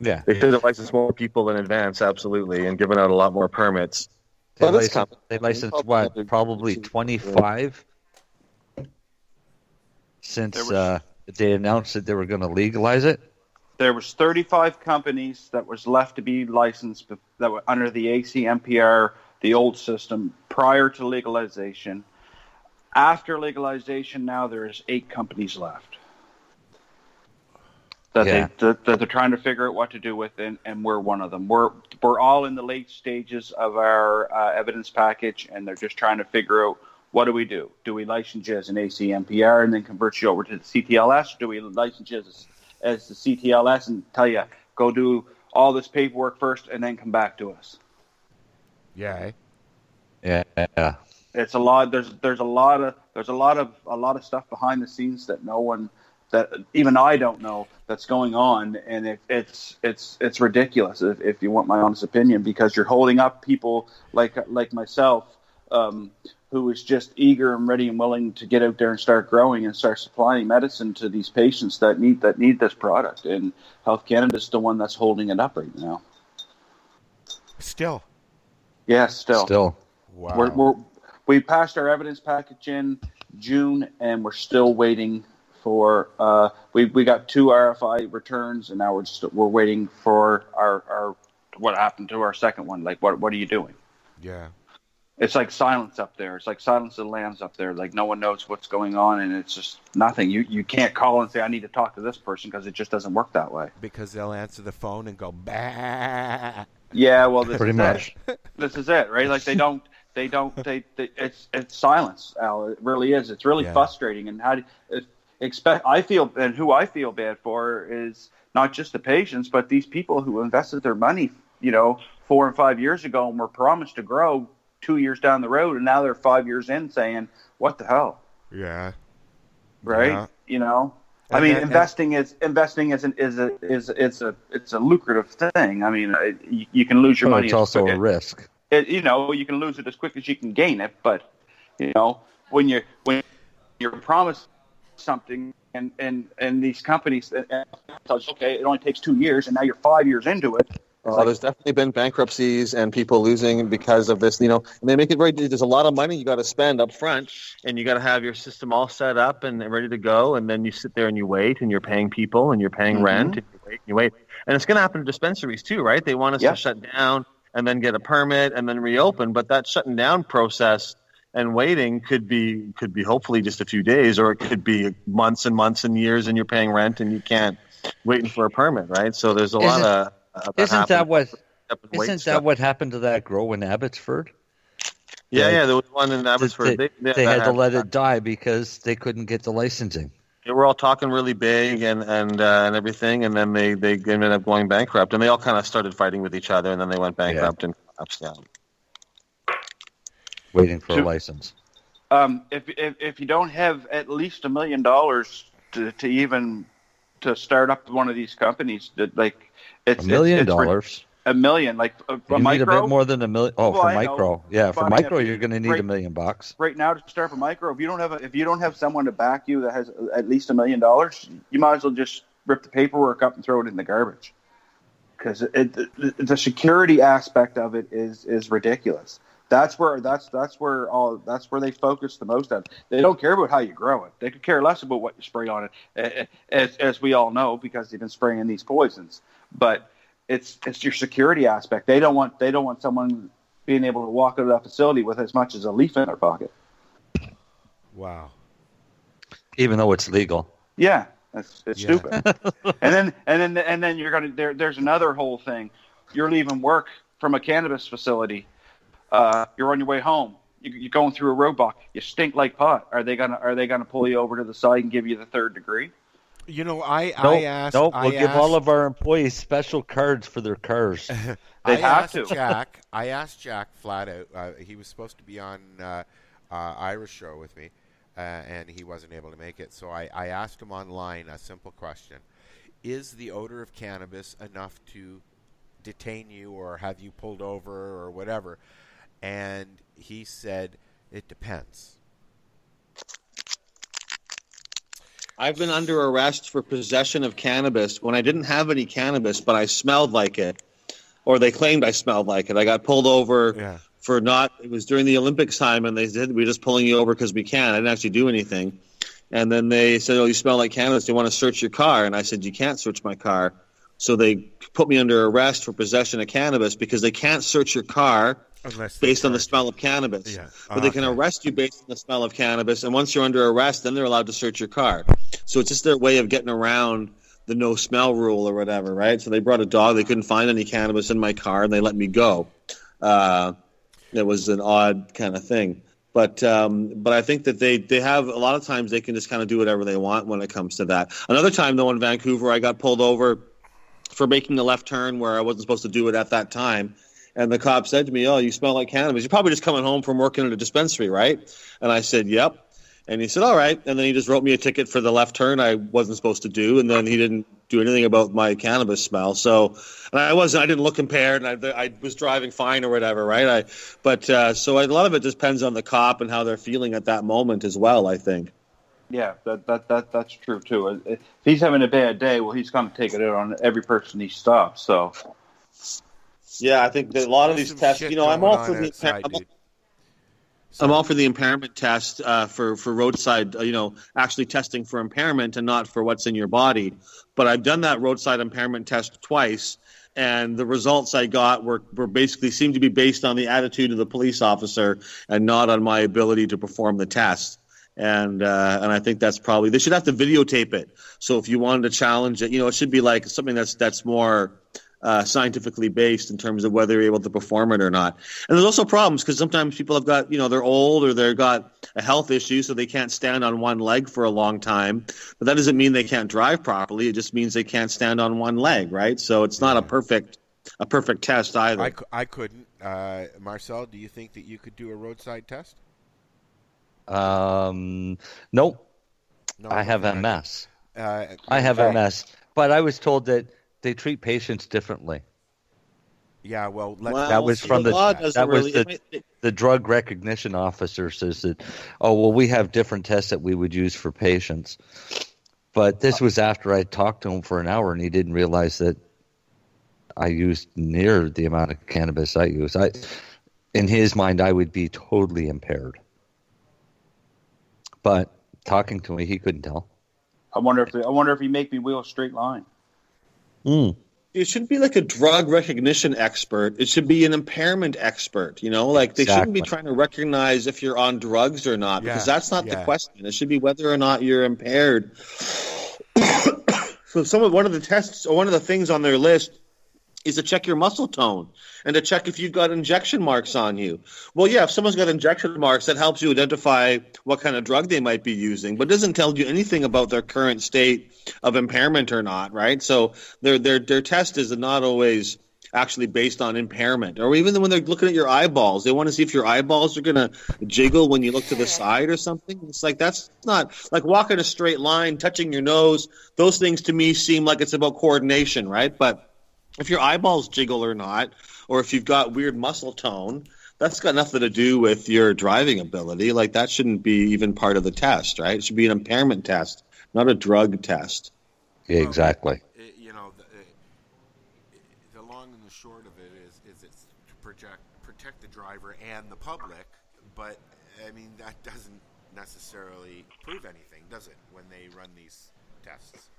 they should have licensed more people in advance, absolutely, and given out a lot more permits. They licensed what? Probably 25 since they announced that they were going to legalize it. There was 35 companies that was left to be licensed that were under the ACMPR, the old system, prior to legalization. After legalization, now there's 8 companies left that they're trying to figure out what to do with, and we're one of them. We're all in the late stages of our evidence package, and they're just trying to figure out, what do we do? Do we license you as an ACMPR and then convert you over to the CTLS? Or do we license you as the CTLS and tell you, go do all this paperwork first and then come back to us? Yeah. Yeah. It's a lot. There's a lot of stuff behind the scenes that even I don't know that's going on, and it's ridiculous if you want my honest opinion, because you're holding up people like myself, who is just eager and ready and willing to get out there and start growing and start supplying medicine to these patients that need this product, and Health Canada is the one that's holding it up right now. Still. Yeah, still. Wow. We passed our evidence package in June, and we're still waiting for. We got 2 RFI returns, and now we're waiting for our what happened to our second one. Like, what are you doing? Yeah. It's like silence up there. It's like Silence of the Lambs up there. Like no one knows what's going on, and it's just nothing. You can't call and say, I need to talk to this person, because it just doesn't work that way. Because they'll answer the phone and go, bah. Yeah, well, this Pretty is much. This is it, right? Like they it's silence, Al. It really is. It's really frustrating. And how do I feel bad for is not just the patients, but these people who invested their money, 4 and 5 years ago and were promised to grow 2 years down the road, and now they're 5 years in saying, what the hell? Yeah. Right? Yeah. I mean, investing is a lucrative thing. I mean, you can lose your money. It's also a risk. You can lose it as quick as you can gain it. But when you're promised something, and these companies tell you, okay, it only takes 2 years, and now you're 5 years into it. There's definitely been bankruptcies and people losing because of this, and they make it very, there's a lot of money you got to spend up front, and you got to have your system all set up and ready to go, and then you sit there and you wait, and you're paying people, and you're paying rent, and you wait. And it's going to happen to dispensaries too, right? They want us to shut down and then get a permit and then reopen, but that shutting down process and waiting could be hopefully just a few days, or it could be months and months and years, and you're paying rent and you can't waiting for a permit, right? So there's a lot of Isn't that what happened to that grow in Abbotsford? Yeah, there was one in Abbotsford. They had to let it die because they couldn't get the licensing. They were all talking really big and everything, and then they ended up going bankrupt, and they all kind of started fighting with each other, and then they went bankrupt and collapsed down. Waiting for a license. If you don't have at least $1 million to start up one of these companies, it's $1 million. $1 million, like a you micro. Need a bit more than $1 million. Oh, for micro, for micro, you're going to need $1 million. Right now, to start a micro, if you don't have someone to back you that has at least $1 million, you might as well just rip the paperwork up and throw it in the garbage, because the security aspect of it is ridiculous. That's where they focus the most on. They don't care about how you grow it. They could care less about what you spray on it, as we all know, because they've been spraying these poisons. But it's your security aspect. They don't want someone being able to walk out of that facility with as much as a leaf in their pocket. Wow. Even though it's legal. Yeah, it's stupid. and then you're gonna there's another whole thing. You're leaving work from a cannabis facility. You're on your way home. You're going through a roadblock. You stink like pot. Are they gonna pull you over to the side and give you the third degree? I asked. Nope, we'll give all of our employees special cards for their cars. I asked Jack flat out. He was supposed to be on Ira's show with me, and he wasn't able to make it. So I asked him online a simple question: is the odor of cannabis enough to detain you or have you pulled over or whatever? And he said, it depends. I've been under arrest for possession of cannabis when I didn't have any cannabis, but I smelled like it, or they claimed I smelled like it. I got pulled over for not. It was during the Olympics time, and they said, we're just pulling you over because we can. I didn't actually do anything. And then they said, oh, you smell like cannabis. They want to search your car. And I said, you can't search my car. So they put me under arrest for possession of cannabis because they can't search your car based on the smell of cannabis. Yeah. But they can arrest you based on the smell of cannabis. And once you're under arrest, then they're allowed to search your car. So it's just their way of getting around the no smell rule or whatever, right? So they brought a dog. They couldn't find any cannabis in my car, and they let me go. It was an odd kind of thing. But I think that they have a lot of times they can just kind of do whatever they want when it comes to that. Another time, though, in Vancouver, I got pulled over for making a left turn where I wasn't supposed to do it at that time. And the cop said to me, oh, you smell like cannabis. You're probably just coming home from working at a dispensary, right? And I said, yep. And he said, all right. And then he just wrote me a ticket for the left turn I wasn't supposed to do. And then he didn't do anything about my cannabis smell. So, and I didn't look impaired, and I was driving fine or whatever, right? So a lot of it depends on the cop and how they're feeling at that moment as well, I think. Yeah, that's true too. If he's having a bad day, well, he's going to take it out on every person he stops. So, yeah, I think that a lot of these tests, I'm all for the I'm all for the impairment test for roadside, actually testing for impairment and not for what's in your body. But I've done that roadside impairment test twice, and the results I got were basically seemed to be based on the attitude of the police officer and not on my ability to perform the test. And I think that's probably, they should have to videotape it. So if you wanted to challenge it, it should be like something that's more scientifically based in terms of whether you're able to perform it or not. And there's also problems because sometimes people have got, they're old or they've got a health issue, so they can't stand on one leg for a long time. But that doesn't mean they can't drive properly. It just means they can't stand on one leg, right? So it's not a perfect test either. I couldn't. Marcel, do you think that you could do a roadside test? Nope. No, I have MS. I have MS, but I was told that they treat patients differently. Yeah, well, that was from the drug recognition officer says that, we have different tests that we would use for patients. But this was after I talked to him for an hour, and he didn't realize that I used near the amount of cannabis I use. In his mind, I would be totally impaired. But talking to me, he couldn't tell. I wonder if he make me wheel a straight line. It should be like a drug recognition expert. It should be an impairment expert. They shouldn't be trying to recognize if you're on drugs or not, because that's not the question. It should be whether or not you're impaired. So one of the tests or one of the things on their list is to check your muscle tone and to check if you've got injection marks on you. Well, yeah, if someone's got injection marks, that helps you identify what kind of drug they might be using, but doesn't tell you anything about their current state of impairment or not, right? So their test is not always actually based on impairment. Or even when they're looking at your eyeballs, they want to see if your eyeballs are going to jiggle when you look to the side or something. It's like, that's not like walking a straight line, touching your nose. Those things to me seem like it's about coordination, right? But if your eyeballs jiggle or not, or if you've got weird muscle tone, that's got nothing to do with your driving ability. Like, that shouldn't be even part of the test, right? It should be an impairment test, not a drug test. Yeah, exactly. The long and the short of it is it's to protect the driver and the public, but, I mean, that doesn't necessarily prove anything, does it, when they run these tests?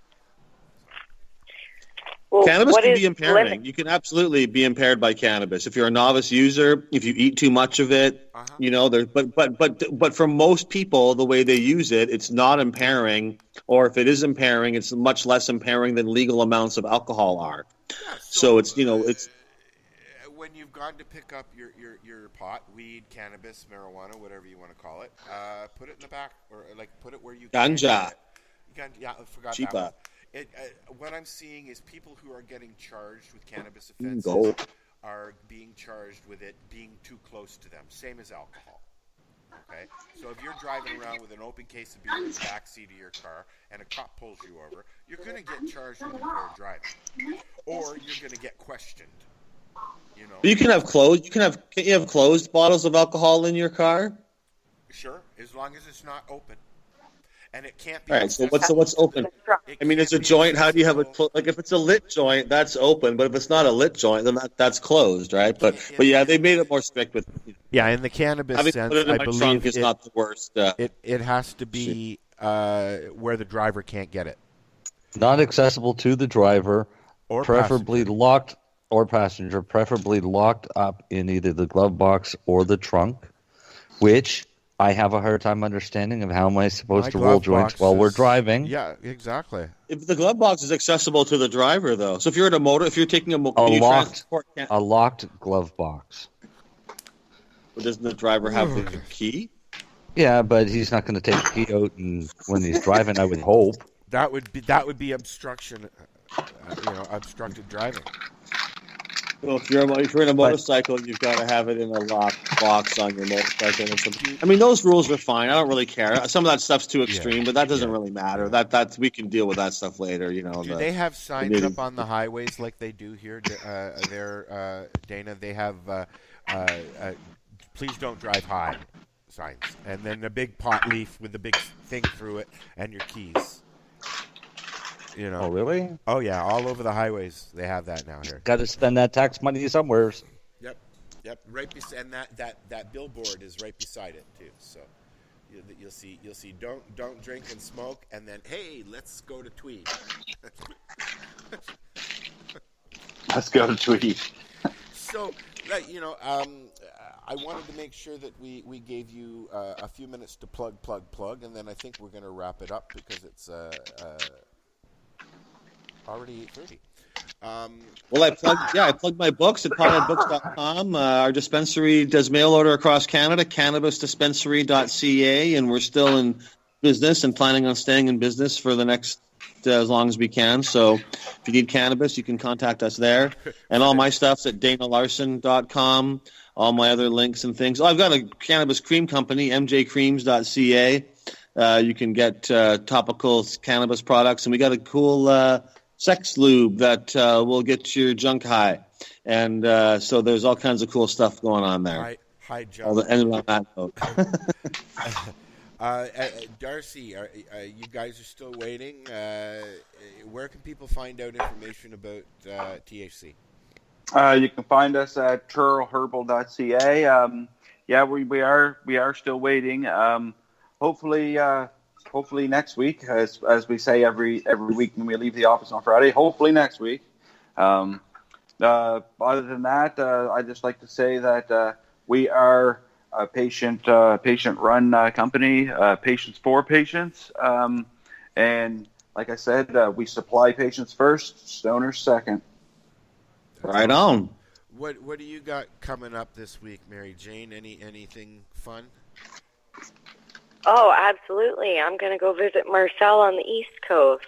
Well, cannabis can be impairing. You can absolutely be impaired by cannabis if you're a novice user. If you eat too much of it, but for most people, the way they use it, it's not impairing. Or if it is impairing, it's much less impairing than legal amounts of alcohol are. Yeah, so it's it's when you've gone to pick up your pot, weed, cannabis, marijuana, whatever you want to call it, put it in the back or put it where you ganja. Yeah, I forgot Cheaper. that one. What I'm seeing is people who are getting charged with cannabis offenses are being charged with it being too close to them, same as alcohol. Okay? So if you're driving around with an open case of beer in the backseat of your car and a cop pulls you over, you're going to get charged with impaired driving. Or you're going to get questioned. You can have closed. Can you have closed bottles of alcohol in your car? Sure, as long as it's not open. And it can't be. All right. So what's open? I mean, it's a joint. How do you have it? Like, if it's a lit joint, that's open. But if it's not a lit joint, then that's closed, right? But yeah, they made it more strict with. Yeah, in the cannabis sense, put it in my trunk is not the worst. It has to be where the driver can't get it. Not accessible to the driver, or preferably passenger. Locked, or passenger, preferably locked up in either the glove box or the trunk, which I have a hard time understanding of how am I supposed to roll joints while we're driving. Yeah, exactly. If the glove box is accessible to the driver, though, so if you're if you're taking a locked glove box. Well, doesn't the driver have the key? Yeah, but he's not going to take the key out when he's driving. I would hope that would be obstruction, obstructed driving. Well, if you're in a motorcycle, you've got to have it in a locked box on your motorcycle. I mean, those rules are fine. I don't really care. Some of that stuff's too extreme, but that doesn't really matter. That's we can deal with that stuff later. Do they have signs up on the highways like they do here? Dana, they have "Please don't drive high" signs, and then a big pot leaf with the big thing through it, and your keys. Oh, really? Oh, yeah. All over the highways, they have that now here. Got to spend that tax money somewhere. Yep. Yep, right and that billboard is right beside it too. So you'll see don't drink and smoke, and then hey, let's go to Tweed. Let's go to Tweed. So, I wanted to make sure that we gave you a few minutes to plug, and then I think we're going to wrap it up because it's already 8:30. Well, I plugged my books at potbooks.com. Our dispensary does mail order across Canada, cannabisdispensary.ca, and we're still in business and planning on staying in business for the next as long as we can. So if you need cannabis, you can contact us there. And all my stuff's at danalarson.com, all my other links and things. I've got a cannabis cream company, mjcreams.ca. You can get topical cannabis products, and we got a cool sex lube that will get your junk high. And so there's all kinds of cool stuff going on there. Hi, John. And on that note. Darcy, you guys are still waiting. Where can people find out information about THC? You can find us at churlherbal.ca. We are still waiting. Hopefully next week, as we say every week when we leave the office on Friday. Hopefully next week. Other than that, I'd just like to say that we are a patient-run company, patients for patients, and like I said, we supply patients first, stoners second. Right on. What do you got coming up this week, Mary Jane? Anything fun? Oh, absolutely. I'm going to go visit Marcel on the East Coast.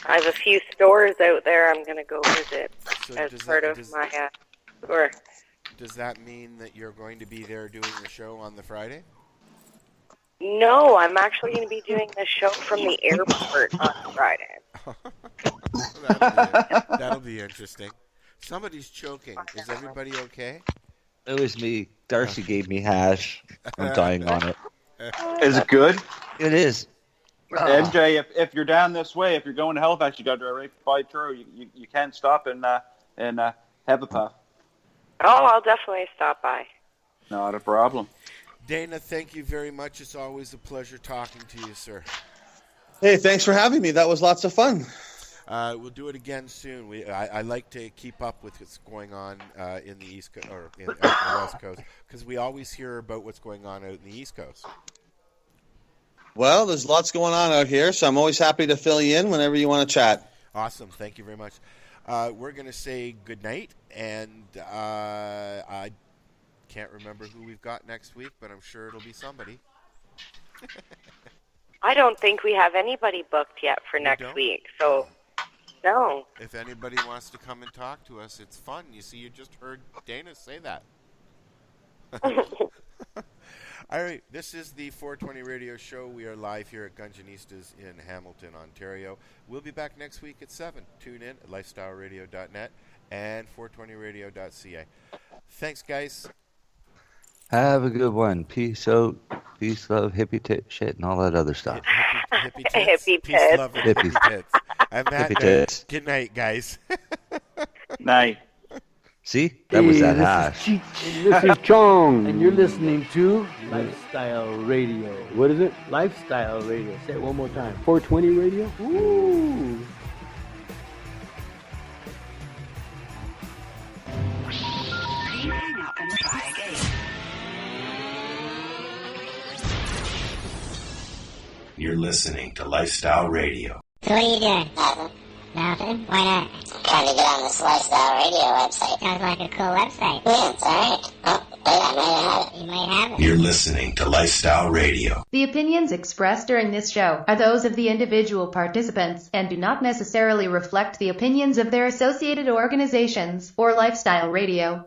I have a few stores out there I'm going to go visit as part of my tour. Does that mean that you're going to be there doing the show on the Friday? No, I'm actually going to be doing the show from the airport on Friday. That'll be interesting. Somebody's choking. Is everybody okay? It was me. Darcy gave me hash. I'm dying on it. Is it good? It is. MJ, if you're down this way, if you're going to Halifax, you got to right by Truro. You can't stop and have a puff. Oh, I'll definitely stop by. Not a problem. Dana, thank you very much. It's always a pleasure talking to you, sir. Hey, thanks for having me. That was lots of fun. We'll do it again soon. I like to keep up with what's going on in the East Coast or in the West Coast because we always hear about what's going on out in the East Coast. Well, there's lots going on out here, so I'm always happy to fill you in whenever you want to chat. Awesome. Thank you very much. We're going to say goodnight, and I can't remember who we've got next week, but I'm sure it'll be somebody. I don't think we have anybody booked yet for next week, so no. If anybody wants to come and talk to us, it's fun. You see, you just heard Dana say that. All right, this is the 420 Radio Show. We are live here at Gungeonistas in Hamilton, Ontario. We'll be back next week at 7. Tune in at lifestyleradio.net and 420radio.ca. Thanks, guys. Have a good one. Peace out. Peace, love, hippie shit, and all that other stuff. Hippie tits. Hippie Peace, tits. love, and hippie tits. I'm Matt. Hippie tits. Good night, guys. Night. See? That was that hash. This is Chong, and you're listening to Lifestyle Radio. What is it? Lifestyle Radio. Say it one more time. 420 Radio? Ooh. Hang up and try again. You're listening to Lifestyle Radio. So what are you doing? Nothing. Why not? Trying to get on this Lifestyle Radio website. Sounds like a cool website. Yeah, it's alright. Oh, I might have it. You might have it. You're listening to Lifestyle Radio. The opinions expressed during this show are those of the individual participants and do not necessarily reflect the opinions of their associated organizations or Lifestyle Radio.